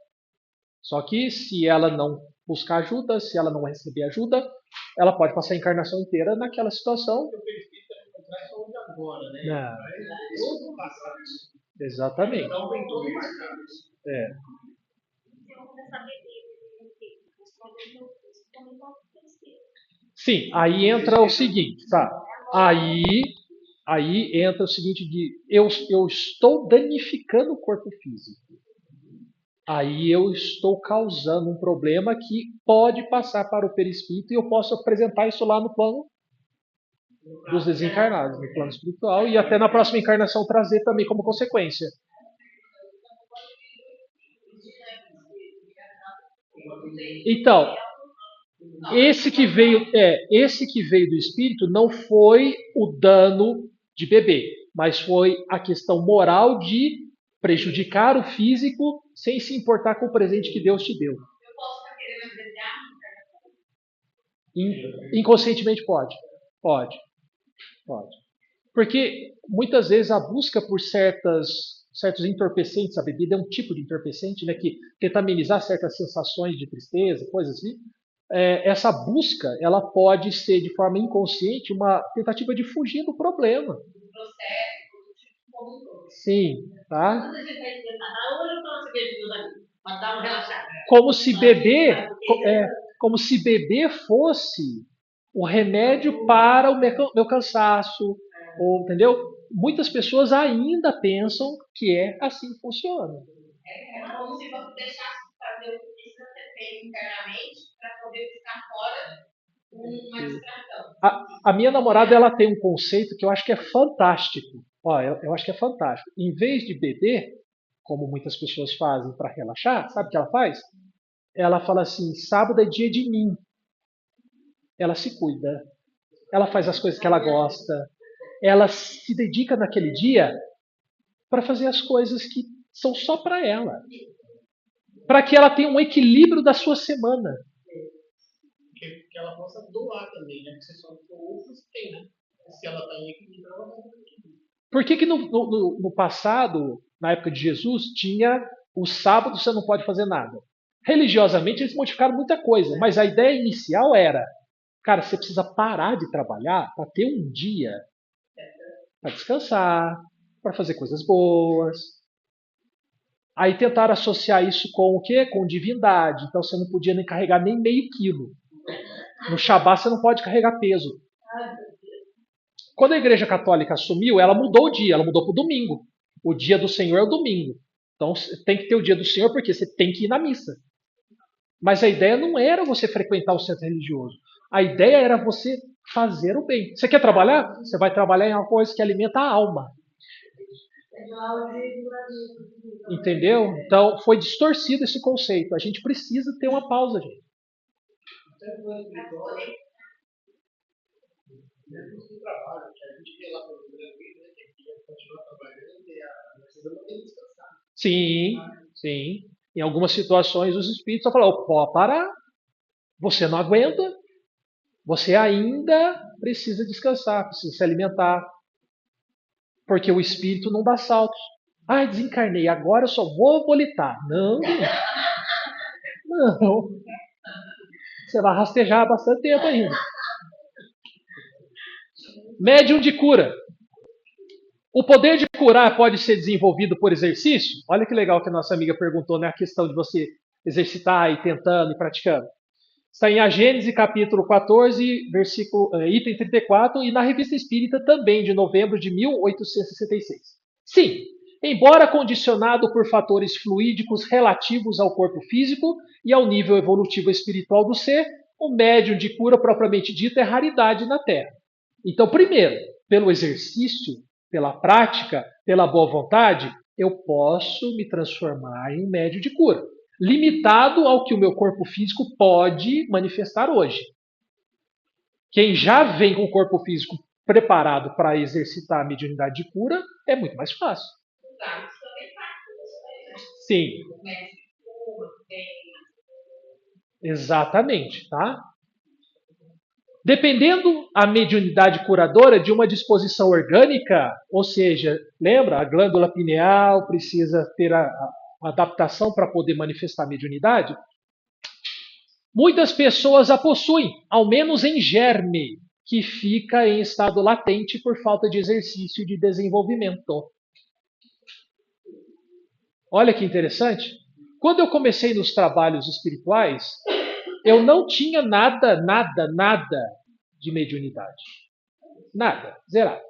Só que se ela não buscar ajuda, se ela não receber ajuda, ela pode passar a encarnação inteira naquela situação. O perispírito não traz saúde agora, né? Não. Exatamente. Então tem todo marcado. É. Sim, aí entra o seguinte, tá? Aí entra o seguinte de eu estou danificando o corpo físico. Aí eu estou causando um problema que pode passar para o perispírito e eu posso apresentar isso lá no plano dos desencarnados, no plano espiritual, e até na próxima encarnação trazer também como consequência. Então, esse que veio do espírito não foi o dano de bebê, mas foi a questão moral de prejudicar o físico sem se importar com o presente que Deus te deu. Eu posso estar querendo aprender. Inconscientemente pode. Porque muitas vezes a busca por certos entorpecentes, a bebida é um tipo de entorpecente, né, que tenta amenizar certas sensações de tristeza, coisas assim. Essa busca, ela pode ser de forma inconsciente uma tentativa de fugir do problema. Sim, tá? Como se beber fosse o remédio para o meu cansaço, entendeu? Muitas pessoas ainda pensam que é assim que funciona. É como se você deixasse de fazer o que precisa ser feito internamente para poder ficar fora uma distração. A minha namorada, ela tem um conceito que eu acho que é fantástico. Eu acho que é fantástico. Em vez de beber, como muitas pessoas fazem para relaxar, sabe o que ela faz? Ela fala assim, sábado é dia de mim. Ela se cuida. Ela faz as coisas que ela gosta. Ela se dedica naquele dia para fazer as coisas que são só para ela. Para que ela tenha um equilíbrio da sua semana. Que ela possa doar também, né? Porque você só doa o que você tem, né? Se ela está em equilíbrio, ela vai ter equilíbrio. Por que no passado, na época de Jesus, tinha o sábado você não pode fazer nada? Religiosamente eles modificaram muita coisa, mas a ideia inicial era, cara, você precisa parar de trabalhar para ter um dia para descansar, para fazer coisas boas. Aí tentaram associar isso com o quê? Com divindade. Então você não podia nem carregar nem meio quilo. No Shabat você não pode carregar peso. Quando a Igreja Católica assumiu, ela mudou o dia, ela mudou para o domingo. O dia do Senhor é o domingo. Então tem que ter o dia do Senhor porque você tem que ir na missa. Mas a ideia não era você frequentar o centro religioso. A ideia era você fazer o bem. Você quer trabalhar? Você vai trabalhar em uma coisa que alimenta a alma. Entendeu? Então foi distorcido esse conceito. A gente precisa ter uma pausa, gente. Mesmo no trabalho, que a gente vê lá no Brasil, né, que a gente vai continuar trabalhando e a decisão não tem que descansar. Sim, sim. Em algumas situações os espíritos vão falar, pode parar. Você não aguenta. Você ainda precisa descansar, precisa se alimentar. Porque o espírito não dá saltos. Ai, desencarnei, agora eu só vou volitar. Não. Não. Você vai rastejar bastante tempo ainda. Médium de cura. O poder de curar pode ser desenvolvido por exercício? Olha que legal que a nossa amiga perguntou, né? A questão de você exercitar e tentando e praticando. Está em A Gênese, capítulo 14, item 34, e na Revista Espírita também, de novembro de 1866. Sim, embora condicionado por fatores fluídicos relativos ao corpo físico e ao nível evolutivo espiritual do ser, o médium de cura propriamente dito é raridade na Terra. Então, primeiro, pelo exercício, pela prática, pela boa vontade, eu posso me transformar em um médium de cura, limitado ao que o meu corpo físico pode manifestar hoje. Quem já vem com o corpo físico preparado para exercitar a mediunidade de cura, é muito mais fácil. Sim. Exatamente, tá? Dependendo a mediunidade curadora de uma disposição orgânica, ou seja, lembra, a glândula pineal precisa ter a adaptação para poder manifestar a mediunidade, muitas pessoas a possuem, ao menos em germe, que fica em estado latente por falta de exercício e de desenvolvimento. Olha que interessante. Quando eu comecei nos trabalhos espirituais, eu não tinha nada de mediunidade. Nada, zerado.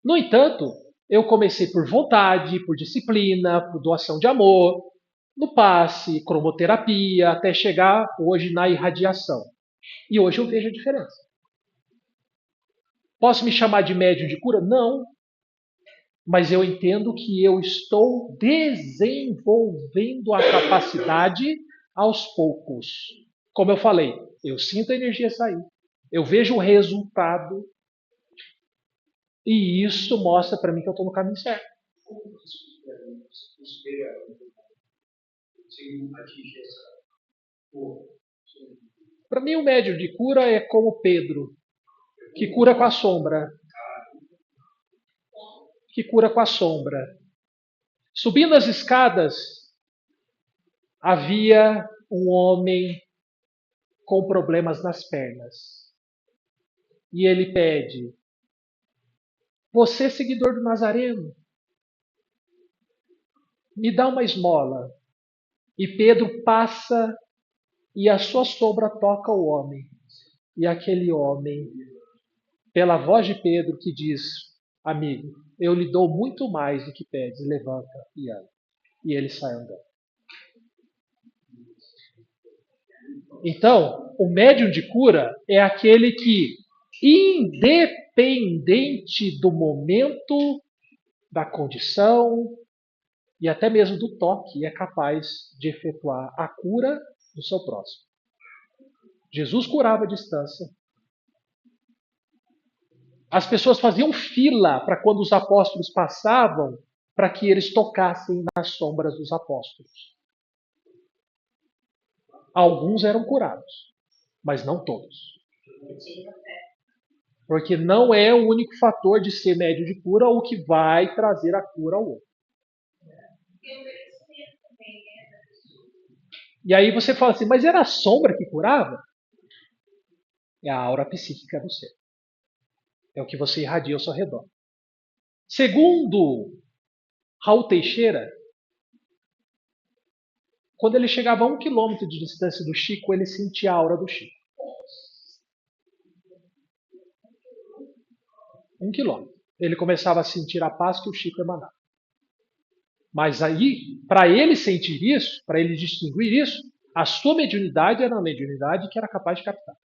No entanto, eu comecei por vontade, por disciplina, por doação de amor, no passe, cromoterapia, até chegar hoje na irradiação. E hoje eu vejo a diferença. Posso me chamar de médium de cura? Não. Mas eu entendo que eu estou desenvolvendo a capacidade aos poucos. Como eu falei, eu sinto a energia sair, eu vejo o resultado e isso mostra para mim que eu estou no caminho certo. Para mim, o médium de cura é como Pedro, que cura com a sombra. Que cura com a sombra. Subindo as escadas, havia um homem com problemas nas pernas. E ele pede: você, seguidor do Nazareno, me dá uma esmola. E Pedro passa e a sua sombra toca o homem. E aquele homem, pela voz de Pedro, que diz: amigo, eu lhe dou muito mais do que pedes, levanta e anda. E ele sai andando. Então, o médium de cura é aquele que, independente do momento, da condição e até mesmo do toque, é capaz de efetuar a cura do seu próximo. Jesus curava à distância. As pessoas faziam fila para quando os apóstolos passavam, para que eles tocassem nas sombras dos apóstolos. Alguns eram curados, mas não todos. Porque não é o único fator de ser médio de cura o que vai trazer a cura ao outro. E aí você fala assim, mas era a sombra que curava? É a aura psíquica do ser. É o que você irradia ao seu redor. Segundo Raul Teixeira, quando ele chegava a 1 quilômetro de distância do Chico, ele sentia a aura do Chico. 1 quilômetro. Ele começava a sentir a paz que o Chico emanava. Mas aí, para ele sentir isso, para ele distinguir isso, a sua mediunidade era uma mediunidade que era capaz de captar.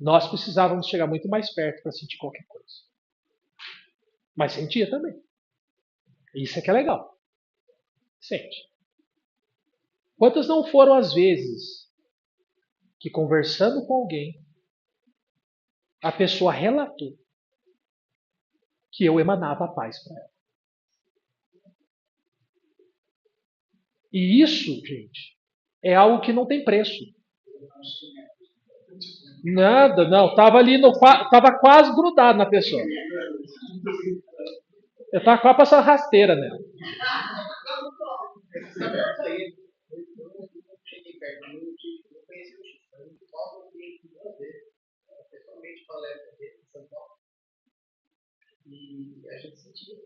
Nós precisávamos chegar muito mais perto para sentir qualquer coisa. Mas sentia também. Isso é que é legal. Sente. Quantas não foram as vezes que, conversando com alguém, a pessoa relatou que eu emanava a paz para ela. E isso, gente, é algo que não tem preço. Nada, não. Estava ali, estava quase grudado na pessoa. Eu estava quase passando rasteira nela. Cheguei perto, eu não conheci o Chico, eu não conheci duas vezes, pessoalmente palestra dele em São Paulo. E a gente sentia.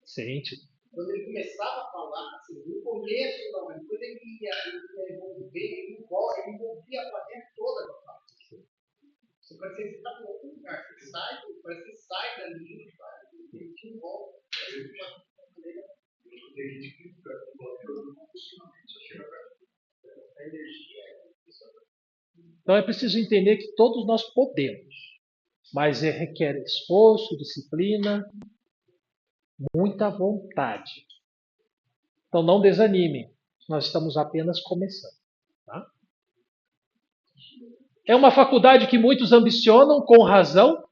Sente. Quando ele começava a falar, assim, no começo, não, mas depois ele ia envolver, ele envolvia a plateia toda da fala. Você parece que você está em outro lugar, parece que sai dali, ele te envolve. A energia é impressionante. Então é preciso entender que todos nós podemos, mas requer esforço, disciplina, muita vontade. Então não desanime, nós estamos apenas começando. Tá? É uma faculdade que muitos ambicionam com razão,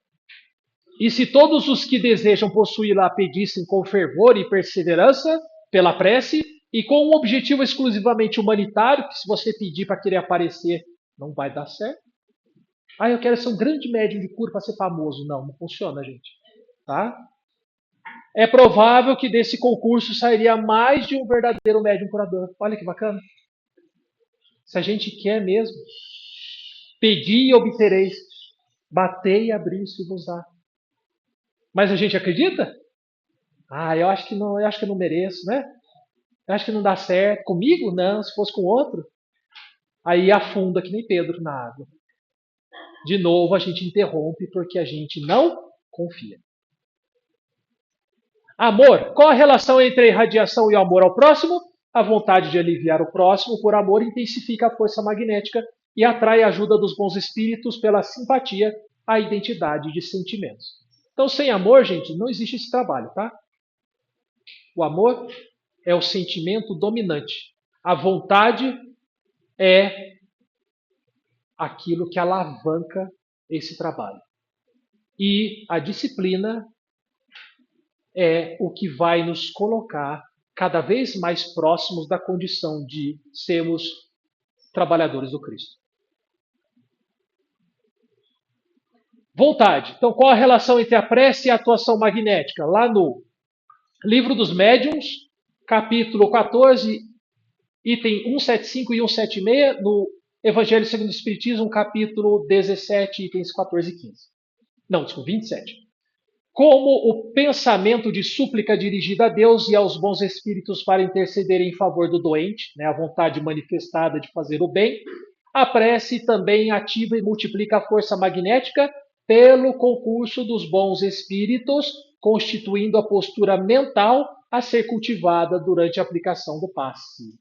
e se todos os que desejam possuí-la pedissem com fervor e perseverança pela prece, e com um objetivo exclusivamente humanitário, que se você pedir para querer aparecer, não vai dar certo. Ah, eu quero ser um grande médium de cura para ser famoso. Não, não funciona, gente. Tá? É provável que desse concurso sairia mais de um verdadeiro médium curador. Olha que bacana. Se a gente quer mesmo, pedi e obtereis, batei e abri-se-vos-á. Mas a gente acredita? Ah, eu acho que não mereço, né? Eu acho que não dá certo. Comigo? Não, se fosse com outro. Aí afunda que nem Pedro na água. De novo a gente interrompe porque a gente não confia. Amor. Qual a relação entre a irradiação e o amor ao próximo? A vontade de aliviar o próximo por amor intensifica a força magnética e atrai a ajuda dos bons espíritos pela simpatia à identidade de sentimentos. Então, sem amor, gente, não existe esse trabalho, tá? O amor é o sentimento dominante. A vontade é aquilo que alavanca esse trabalho. E a disciplina é o que vai nos colocar cada vez mais próximos da condição de sermos trabalhadores do Cristo. Vontade. Então, qual a relação entre a prece e a atuação magnética? Lá no Livro dos Médiuns, capítulo 14, item 175 e 176, no Evangelho segundo o Espiritismo, capítulo 17, itens 14 e 15. Não, desculpa, 27. Como o pensamento de súplica dirigida a Deus e aos bons espíritos para interceder em favor do doente, né, a vontade manifestada de fazer o bem, a prece também ativa e multiplica a força magnética pelo concurso dos bons espíritos, constituindo a postura mental a ser cultivada durante a aplicação do passe.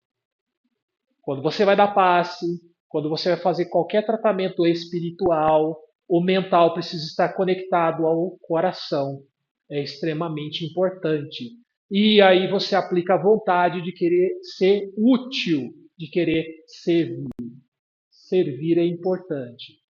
Quando você vai dar passe, quando você vai fazer qualquer tratamento espiritual, o mental precisa estar conectado ao coração. É extremamente importante. E aí você aplica a vontade de querer ser útil, de querer servir. Servir é importante.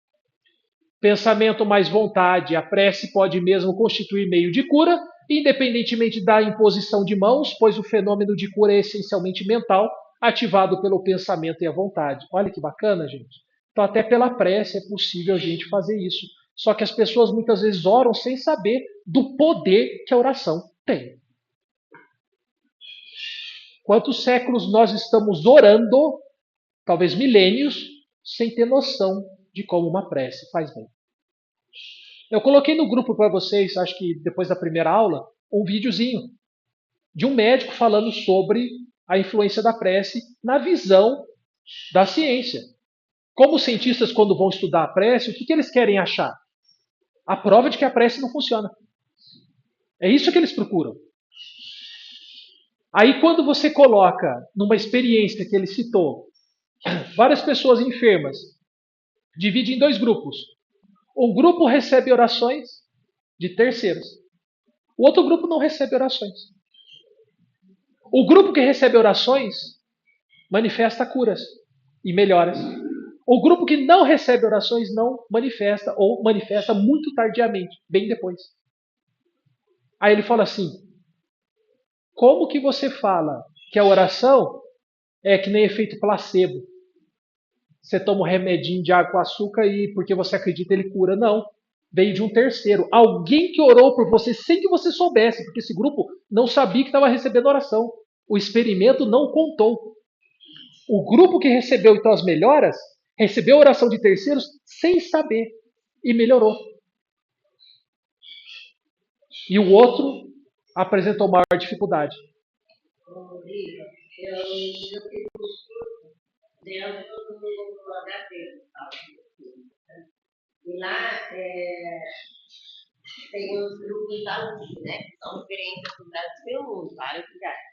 Pensamento mais vontade, a prece pode mesmo constituir meio de cura, independentemente da imposição de mãos, pois o fenômeno de cura é essencialmente mental, ativado pelo pensamento e a vontade. Olha que bacana, gente. Então, até pela prece é possível a gente fazer isso. Só que as pessoas muitas vezes oram sem saber do poder que a oração tem. Quantos séculos nós estamos orando, talvez milênios, sem ter noção de como uma prece faz bem. Eu coloquei no grupo para vocês, acho que depois da primeira aula, um videozinho de um médico falando sobre a influência da prece na visão da ciência. Como os cientistas, quando vão estudar a prece, o que eles querem achar? A prova de que a prece não funciona. É isso que eles procuram. Aí, quando você coloca numa experiência que ele citou, várias pessoas enfermas, divide em dois grupos. Um grupo recebe orações de terceiros. O outro grupo não recebe orações. O grupo que recebe orações manifesta curas e melhoras. O grupo que não recebe orações não manifesta, ou manifesta muito tardiamente, bem depois. Aí ele fala assim: como que você fala que a oração é que nem efeito placebo? Você toma um remedinho de água com açúcar e porque você acredita ele cura? Não. Veio de um terceiro. Alguém que orou por você sem que você soubesse, porque esse grupo não sabia que estava recebendo oração. O experimento não contou. O grupo que recebeu então as melhoras, recebeu a oração de terceiros sem saber e melhorou. E o outro apresentou maior dificuldade. Eu fiz dentro do HP. E lá tem os grupos da USP, né? Que são experiências do Brasil e mundo, vários lugares.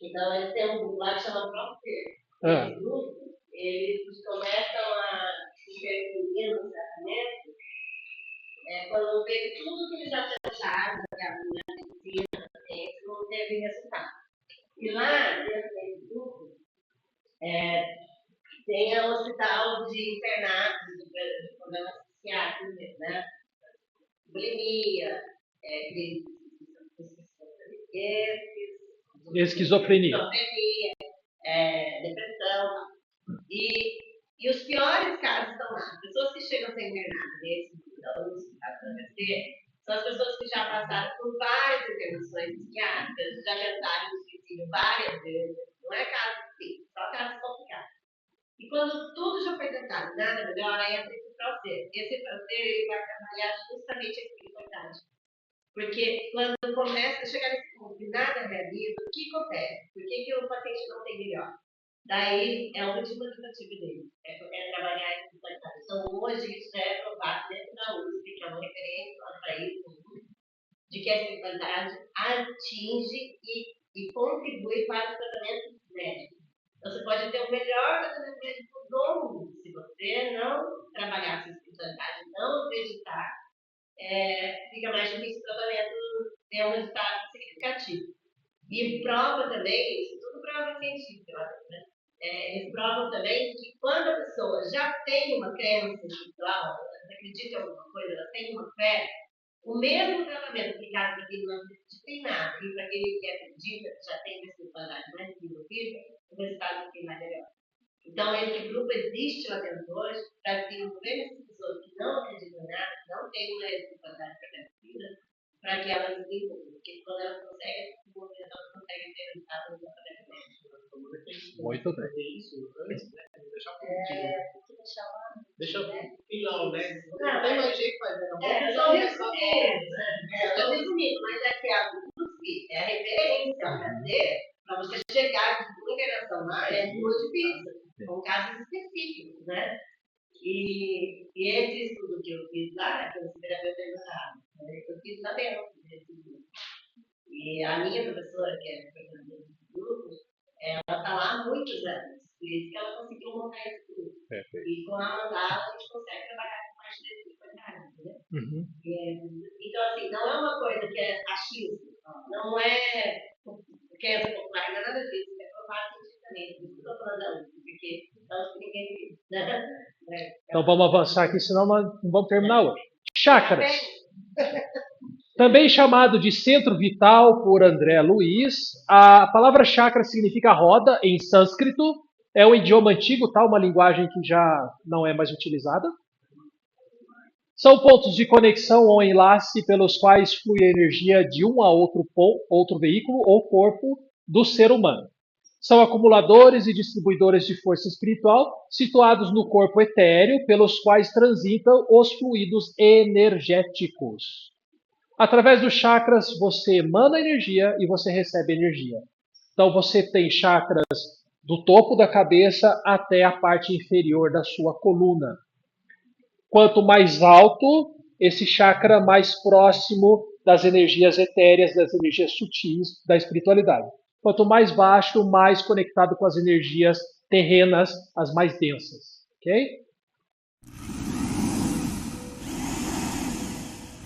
Então, eles têm um grupo lá que chama Profeiro. Esse grupo, eles começam a interferir no tratamento quando vê que tudo que eles já tentaram, na medicina, na ciência, não teve resultado. E lá, dentro desse grupo, tem o hospital de internados de problemas psiquiátricos, né? Bulimia, esquizofrenia, depressão. E os piores casos estão lá. As pessoas que chegam a ser internadas nesse são as pessoas que já passaram por várias internações psiquiátricas, já tentaram o suicídio várias vezes. Não é caso simples, só casos complicados. E quando tudo já foi tentado, nada melhor, aí entra esse processo. Esse processo ele vai trabalhar justamente a espiritualidade. Porque quando começa a chegar nesse ponto e nada realiza, o que acontece? Por que o paciente não tem melhor? Daí é a última tentativa dele, é trabalhar a espiritualidade. Então hoje isso já é provado dentro da USP, que é uma referência para isso, de que a espiritualidade atinge e contribui para o tratamento médico. Então, você pode ter o melhor tratamento médico do mundo. Se você não trabalhar a sua espiritualidade, não acreditar, fica mais difícil o tratamento ter um resultado significativo. E prova também, isso tudo prova científica, né? Eles provam também que quando a pessoa já tem uma crença espiritual, ela acredita em alguma coisa, ela tem uma fé, o mesmo tratamento aplicado para quem não acredita em nada e para quem que acredita, que já tem espiritualidade mais desenvolvida, o resultado fica mais melhor. Então, esse grupo existe lá dentro hoje para desenvolver essas pessoas que não acreditam em nada, que não têm uma espiritualidade preventiva, para que elas desenvolvam. Porque quando elas conseguem desenvolver, elas conseguem ter resultados no tratamento médico. Muito bem. Isso antes, né? Deixar um pouquinho. Deixa o final, né? Não tem mais jeito de fazer. Eu estou resumindo, mas é que a USP é a referência a fazer para você chegar de integração lá é muito difícil. São casos específicos, né? E esse estudo que eu fiz lá, que eu fiz lá dentro desse grupo. E a minha professora, que é professora desse grupo, ela está lá há muitos anos. Por isso que ela conseguiu montar esse grupo. E com a mandala a gente consegue trabalhar com parte desse espiritualidade, entendeu? Então, assim, não é uma coisa que é achismo, não é crença popular, não é nada disso, é provado cientificamente. Por isso que eu estou falando da USP, porque ninguém viu. É Então vamos avançar aqui, senão nós não vamos terminar hoje. Chakras. Também chamado de centro vital por André Luiz, a palavra chakra significa roda em sânscrito, é um idioma antigo, tá? Uma linguagem que já não é mais utilizada. São pontos de conexão ou enlace pelos quais flui a energia de um a outro veículo ou corpo do ser humano. São acumuladores e distribuidores de força espiritual situados no corpo etéreo, pelos quais transitam os fluidos energéticos. Através dos chakras, você emana energia e você recebe energia. Então, você tem chakras do topo da cabeça até a parte inferior da sua coluna. Quanto mais alto, esse chakra mais próximo das energias etéreas, das energias sutis, da espiritualidade. Quanto mais baixo, mais conectado com as energias terrenas, as mais densas. Ok?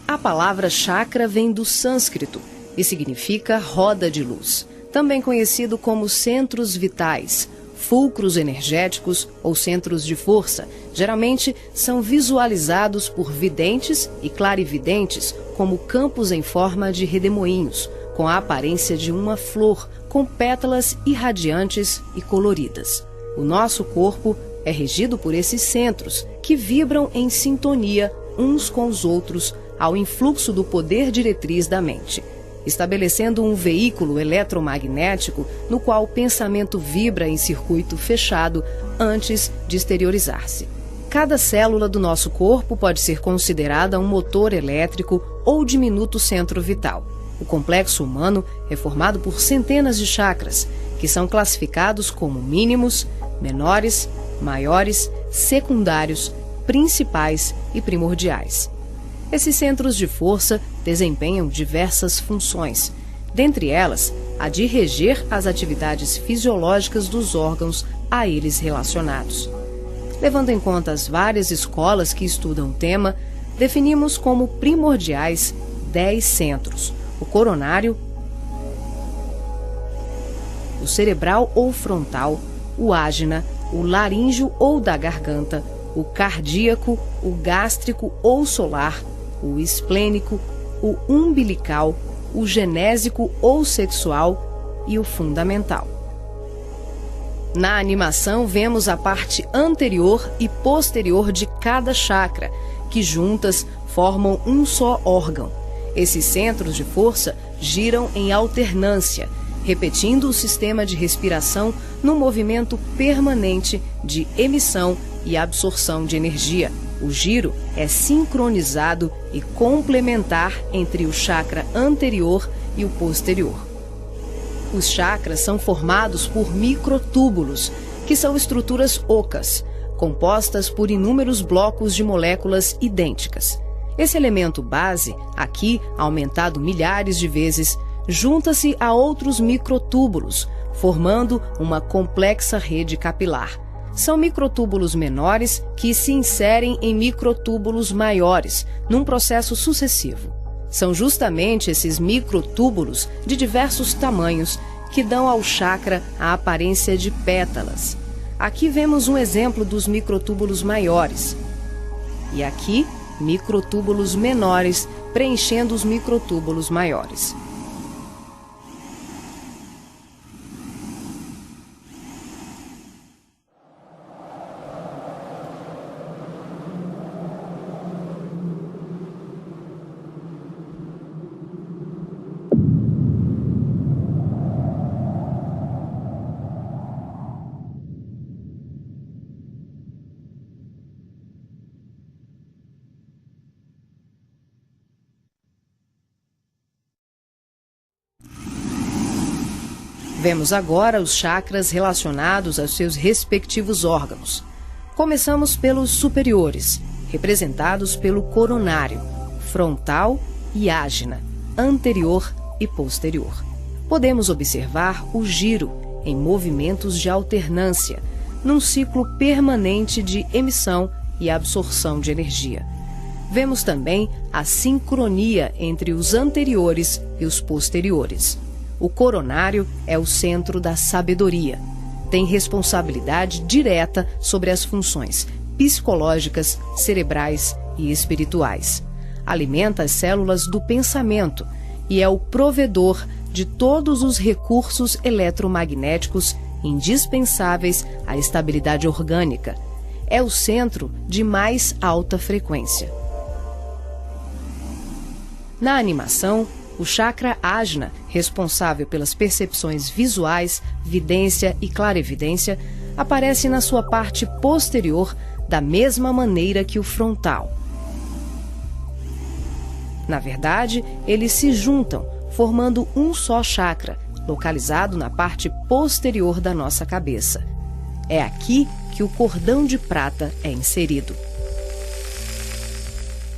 A palavra chakra vem do sânscrito e significa roda de luz, também conhecido como centros vitais, fulcros energéticos ou centros de força. Geralmente são visualizados por videntes e clarividentes como campos em forma de redemoinhos, com a aparência de uma flor, com pétalas irradiantes e coloridas. O nosso corpo é regido por esses centros, que vibram em sintonia uns com os outros, ao influxo do poder diretriz da mente, estabelecendo um veículo eletromagnético no qual o pensamento vibra em circuito fechado antes de exteriorizar-se. Cada célula do nosso corpo pode ser considerada um motor elétrico ou diminuto centro vital. O complexo humano é formado por centenas de chakras, que são classificados como mínimos, menores, maiores, secundários, principais e primordiais. Esses centros de força desempenham diversas funções, dentre elas a de reger as atividades fisiológicas dos órgãos a eles relacionados. Levando em conta as várias escolas que estudam o tema, definimos como primordiais 10 centros: o coronário, o cerebral ou frontal, o ágina, o laríngeo ou da garganta, o cardíaco, o gástrico ou solar, o esplênico, o umbilical, o genésico ou sexual e o fundamental. Na animação, vemos a parte anterior e posterior de cada chakra, que juntas formam um só órgão. Esses centros de força giram em alternância, repetindo o sistema de respiração num movimento permanente de emissão e absorção de energia. O giro é sincronizado e complementar entre o chakra anterior e o posterior. Os chakras são formados por microtúbulos, que são estruturas ocas, compostas por inúmeros blocos de moléculas idênticas. Esse elemento base, aqui aumentado milhares de vezes, junta-se a outros microtúbulos, formando uma complexa rede capilar. São microtúbulos menores que se inserem em microtúbulos maiores, num processo sucessivo. São justamente esses microtúbulos de diversos tamanhos que dão ao chakra a aparência de pétalas. Aqui vemos um exemplo dos microtúbulos maiores. E aqui, microtúbulos menores preenchendo os microtúbulos maiores. Vemos agora os chakras relacionados aos seus respectivos órgãos. Começamos pelos superiores, representados pelo coronário, frontal e ágina, anterior e posterior. Podemos observar o giro em movimentos de alternância, num ciclo permanente de emissão e absorção de energia. Vemos também a sincronia entre os anteriores e os posteriores. O coronário é o centro da sabedoria. Tem responsabilidade direta sobre as funções psicológicas, cerebrais e espirituais. Alimenta as células do pensamento e é o provedor de todos os recursos eletromagnéticos indispensáveis à estabilidade orgânica. É o centro de mais alta frequência. Na animação, o chakra Ajna, responsável pelas percepções visuais, vidência e clarevidência, aparece na sua parte posterior da mesma maneira que o frontal. Na verdade, eles se juntam, formando um só chakra, localizado na parte posterior da nossa cabeça. É aqui que o cordão de prata é inserido.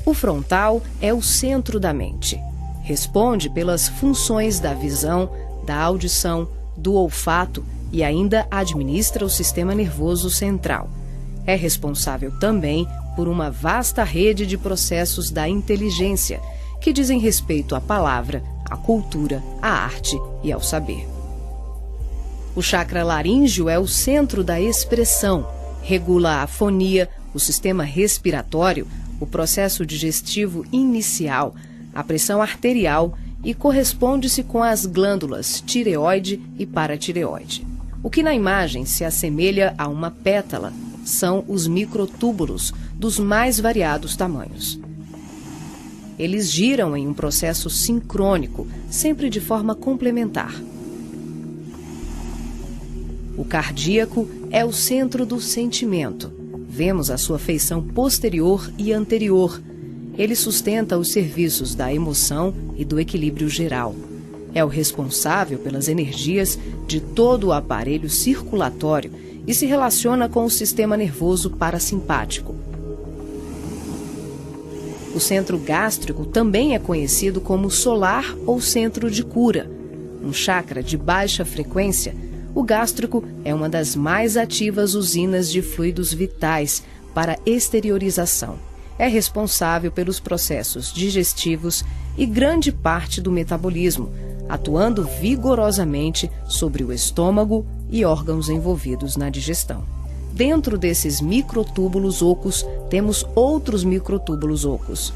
O frontal é o centro da mente. Responde pelas funções da visão, da audição, do olfato e ainda administra o sistema nervoso central. É responsável também por uma vasta rede de processos da inteligência, que dizem respeito à palavra, à cultura, à arte e ao saber. O chakra laríngeo é o centro da expressão, regula a fonia, o sistema respiratório, o processo digestivo inicial, a pressão arterial e corresponde-se com as glândulas tireoide e paratireoide. O que na imagem se assemelha a uma pétala são os microtúbulos dos mais variados tamanhos. Eles giram em um processo sincrônico, sempre de forma complementar. O cardíaco é o centro do sentimento. Vemos a sua feição posterior e anterior. Ele sustenta os serviços da emoção e do equilíbrio geral. É o responsável pelas energias de todo o aparelho circulatório e se relaciona com o sistema nervoso parasimpático. O centro gástrico também é conhecido como solar ou centro de cura. Um chakra de baixa frequência, o gástrico é uma das mais ativas usinas de fluidos vitais para exteriorização. É responsável pelos processos digestivos e grande parte do metabolismo, atuando vigorosamente sobre o estômago e órgãos envolvidos na digestão. Dentro desses microtúbulos ocos, temos outros microtúbulos ocos.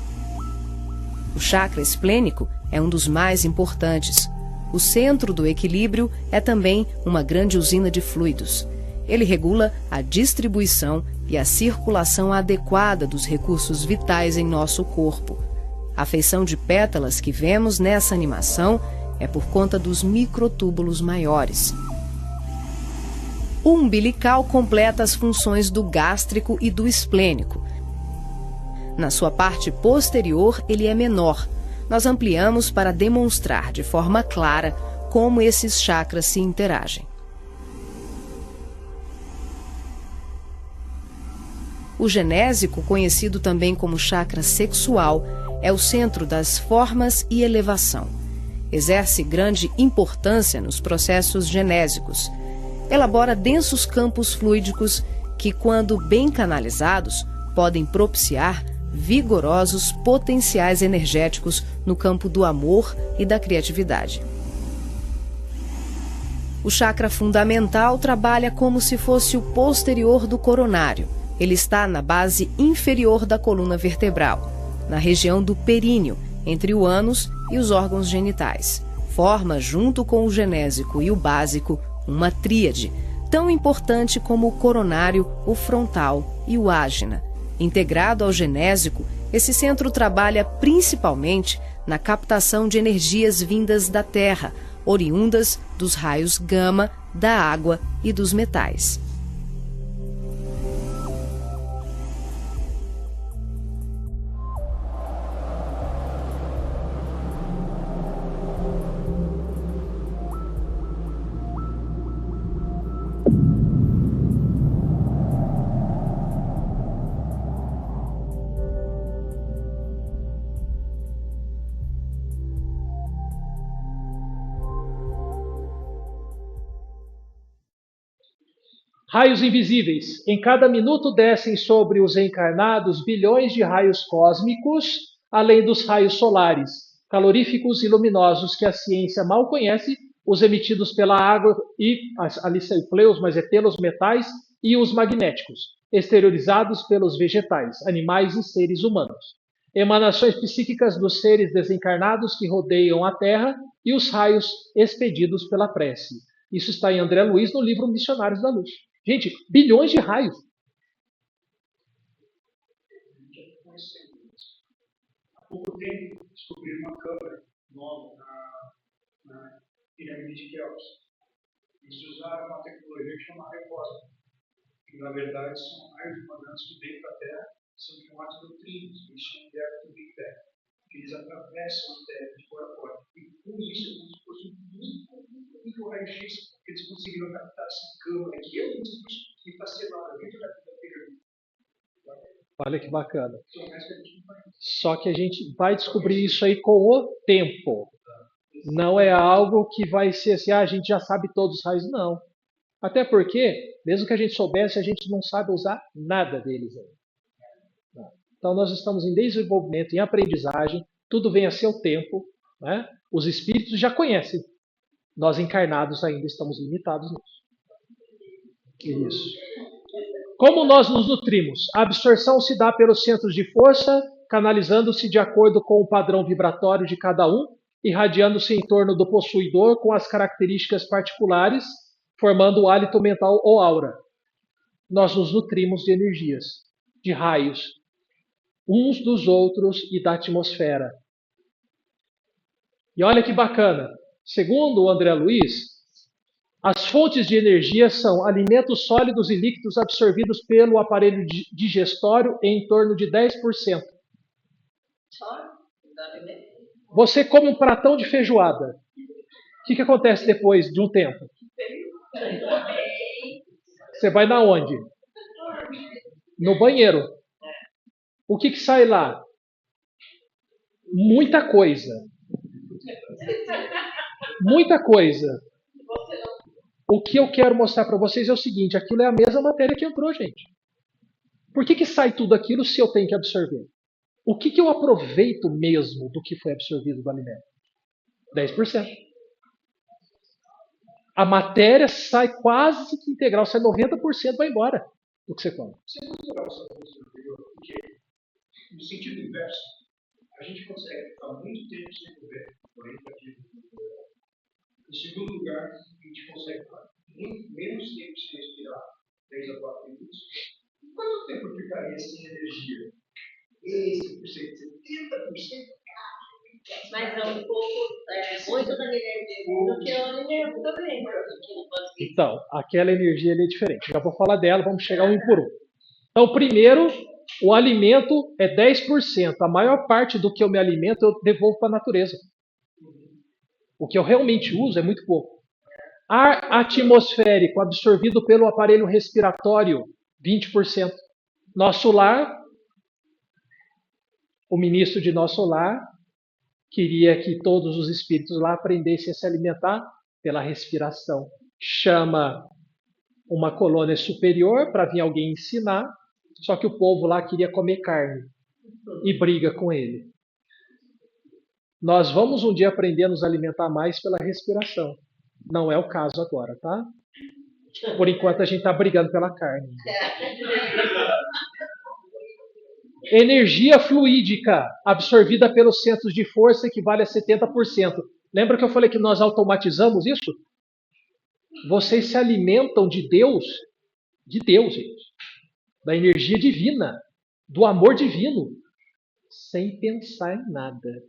O chakra esplênico é um dos mais importantes. O centro do equilíbrio é também uma grande usina de fluidos. Ele regula a distribuição e a circulação adequada dos recursos vitais em nosso corpo. A feição de pétalas que vemos nessa animação é por conta dos microtúbulos maiores. O umbilical completa as funções do gástrico e do esplênico. Na sua parte posterior, ele é menor. Nós ampliamos para demonstrar de forma clara como esses chakras se interagem. O genésico, conhecido também como chakra sexual, é o centro das formas e elevação. Exerce grande importância nos processos genésicos. Elabora densos campos fluídicos que, quando bem canalizados, podem propiciar vigorosos potenciais energéticos no campo do amor e da criatividade. O chakra fundamental trabalha como se fosse o posterior do coronário. Ele está na base inferior da coluna vertebral, na região do períneo, entre o ânus e os órgãos genitais. Forma, junto com o genésico e o básico, uma tríade, tão importante como o coronário, o frontal e o ágina. Integrado ao genésico, esse centro trabalha principalmente na captação de energias vindas da Terra, oriundas dos raios gama, da água e dos metais. Raios invisíveis. Em cada minuto descem sobre os encarnados bilhões de raios cósmicos, além dos raios solares, caloríficos e luminosos que a ciência mal conhece, os emitidos pela água e ali pleus, mas telos metais e os magnéticos. exteriorizados pelos vegetais, animais e seres humanos. Emanações psíquicas dos seres desencarnados que rodeiam a Terra e os raios expedidos pela prece. Isso está em André Luiz no livro Missionários da Luz. Gente, bilhões de raios. Há pouco tempo, descobri uma câmera nova na pirâmide de Keops. Eles usaram uma tecnologia que chama Raycosmic, que na verdade são raios emanantes que vêm para a Terra, são chamados neutrinos, que eles chamam de efeito Big Bang, que eles atravessam a Terra de fora a fora. E com isso, como se fosse um micro raio-x, que eles conseguiram captar essa câmera que é que está selada dentro da pirâmide. Olha que bacana. Só que a gente vai descobrir isso aí com o tempo. Não é algo que vai ser assim, a gente já sabe todos os raios, não. Até porque, mesmo que a gente soubesse, a gente não sabe usar nada deles ainda. Então nós estamos em desenvolvimento, em aprendizagem, tudo vem a seu tempo, né? Os espíritos já conhecem. Nós encarnados ainda estamos limitados nisso. Isso. Como nós nos nutrimos? A absorção se dá pelos centros de força, canalizando-se de acordo com o padrão vibratório de cada um, irradiando-se em torno do possuidor com as características particulares, formando o hálito mental ou aura. Nós nos nutrimos de energias, de raios, uns dos outros e da atmosfera. E olha que bacana, segundo o André Luiz, as fontes de energia são alimentos sólidos e líquidos absorvidos pelo aparelho digestório em torno de 10%. Você come um pratão de feijoada. O que acontece depois de um tempo? Você vai na onde? No banheiro. O que sai lá? Muita coisa. Muita coisa. O que eu quero mostrar para vocês é o seguinte, aquilo é a mesma matéria que entrou, gente. Por que sai tudo aquilo se eu tenho que absorver? O que eu aproveito mesmo do que foi absorvido do alimento? 10%. A matéria sai quase que integral, sai 90%, vai embora do que você come. Isso é muito legal, porque, no sentido inverso, a gente consegue ficar muito tempo sem comer, 40 dias. Em segundo lugar, a gente consegue ficar muito menos tempo sem respirar, 3 a 4 minutos. E quanto tempo ficaria sem energia? Esse por cento, 70%. Mas é um pouco, muito da energia do que o alimento também. Então, aquela energia ali é diferente. Já vou falar dela, vamos chegar um por um. Então, primeiro, o alimento é 10%. A maior parte do que eu me alimento eu devolvo para a natureza. O que eu realmente uso é muito pouco. Ar atmosférico absorvido pelo aparelho respiratório, 20%. Nosso lar, o ministro de nosso lar, queria que todos os espíritos lá aprendessem a se alimentar pela respiração. Chama uma colônia superior para vir alguém ensinar, só que o povo lá queria comer carne e briga com ele. Nós vamos um dia aprender a nos alimentar mais pela respiração. Não é o caso agora, tá? Por enquanto a gente está brigando pela carne. Energia fluídica absorvida pelos centros de força equivale a 70%. Lembra que eu falei que nós automatizamos isso? Vocês se alimentam de Deus, gente, da energia divina, do amor divino, sem pensar em nada.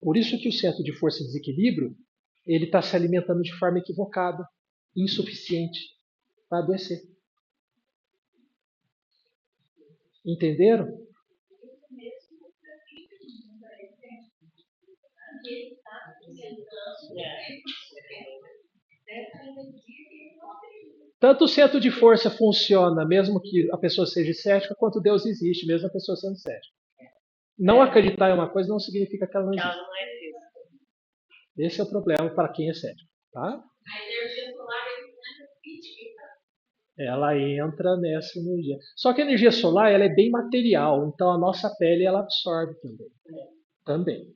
Por isso que o centro de força e desequilíbrio, ele está se alimentando de forma equivocada, insuficiente, vai adoecer. Entenderam? Tanto o centro de força funciona, mesmo que a pessoa seja cética, quanto Deus existe, mesmo a pessoa sendo cética. Não acreditar em uma coisa não significa que ela não existe. Esse é o problema para quem é cético. Tá? A energia solar é física. Ela entra nessa energia. Só que a energia solar ela é bem material, então a nossa pele ela absorve também.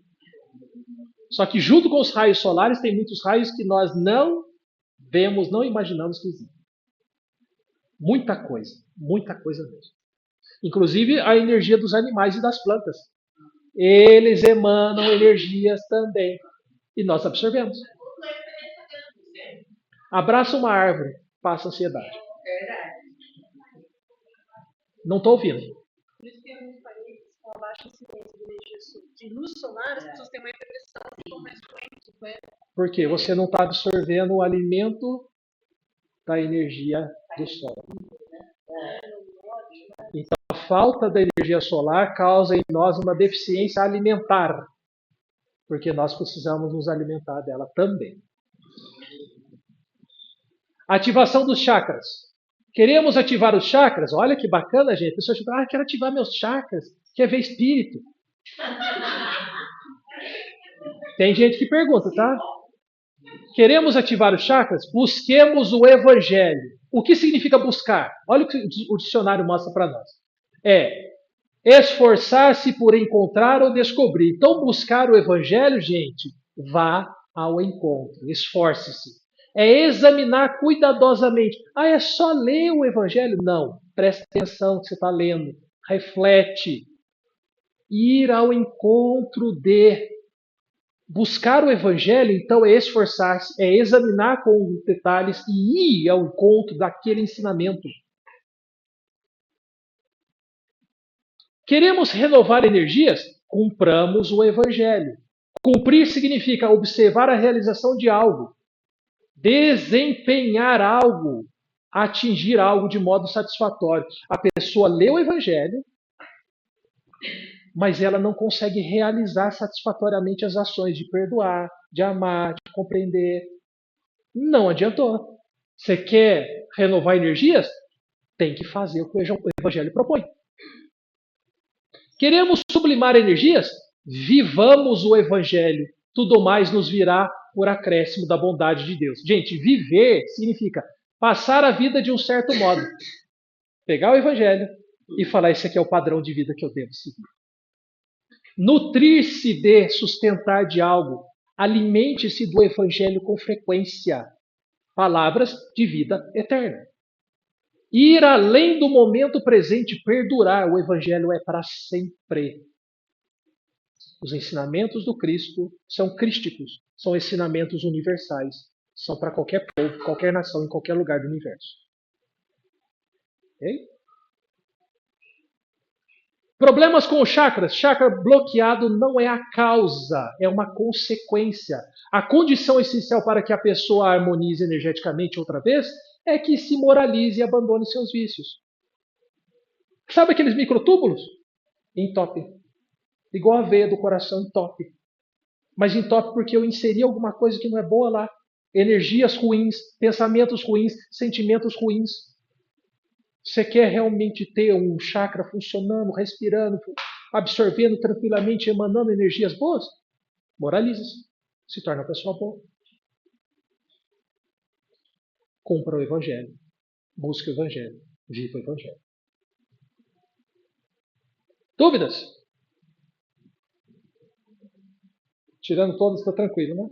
Só que junto com os raios solares tem muitos raios que nós não vemos, não imaginamos que existem. Muita coisa mesmo. Inclusive a energia dos animais e das plantas. Eles emanam energias também. E nós absorvemos. Abraça uma árvore, passa ansiedade. Não estou ouvindo. Por isso que em alguns países, com a baixa incidência de energia de luz solar, as pessoas têm mais depressão, ficam mais doentes, né? Por quê? Você não está absorvendo o alimento da energia do sol. Então, a falta da energia solar causa em nós uma deficiência alimentar, porque nós precisamos nos alimentar dela também. Ativação dos chakras. Queremos ativar os chakras? Olha que bacana, gente. A pessoa fala, quero ativar meus chakras, quer ver espírito. Tem gente que pergunta, tá? Queremos ativar os chakras? Busquemos o evangelho. O que significa buscar? Olha o que o dicionário mostra para nós. É esforçar-se por encontrar ou descobrir. Então, buscar o evangelho, gente, vá ao encontro. Esforce-se. É examinar cuidadosamente. É só ler o evangelho? Não. Presta atenção no que você está lendo. Reflete. Ir ao encontro de. Buscar o evangelho, então, é esforçar-se, é examinar com detalhes e ir ao encontro daquele ensinamento. Queremos renovar energias? Cumpramos o evangelho. Cumprir significa observar a realização de algo, desempenhar algo, atingir algo de modo satisfatório. A pessoa lê o evangelho, mas ela não consegue realizar satisfatoriamente as ações de perdoar, de amar, de compreender. Não adiantou. Você quer renovar energias? Tem que fazer o que o evangelho propõe. Queremos sublimar energias? Vivamos o evangelho. Tudo mais nos virá por acréscimo da bondade de Deus. Gente, viver significa passar a vida de um certo modo. Pegar o evangelho e falar, esse aqui é o padrão de vida que eu devo seguir. Nutrir-se de, sustentar de algo. Alimente-se do evangelho com frequência. Palavras de vida eterna. Ir além do momento presente, perdurar. O evangelho é para sempre. Os ensinamentos do Cristo são crísticos, são ensinamentos universais. São para qualquer povo, qualquer nação, em qualquer lugar do universo. Ok? Problemas com os chakras. Chakra bloqueado não é a causa, é uma consequência. A condição essencial para que a pessoa harmonize energeticamente outra vez é que se moralize e abandone seus vícios. Sabe aqueles microtúbulos? Entope. Igual a veia do coração, entope. Mas entope porque eu inseri alguma coisa que não é boa lá. Energias ruins, pensamentos ruins, sentimentos ruins. Você quer realmente ter um chakra funcionando, respirando, absorvendo tranquilamente, emanando energias boas? Moralize-se. Se torna uma pessoa boa. Cumpra o evangelho. Busque o evangelho. Viva o evangelho. Dúvidas? Tirando todas, está tranquilo, né?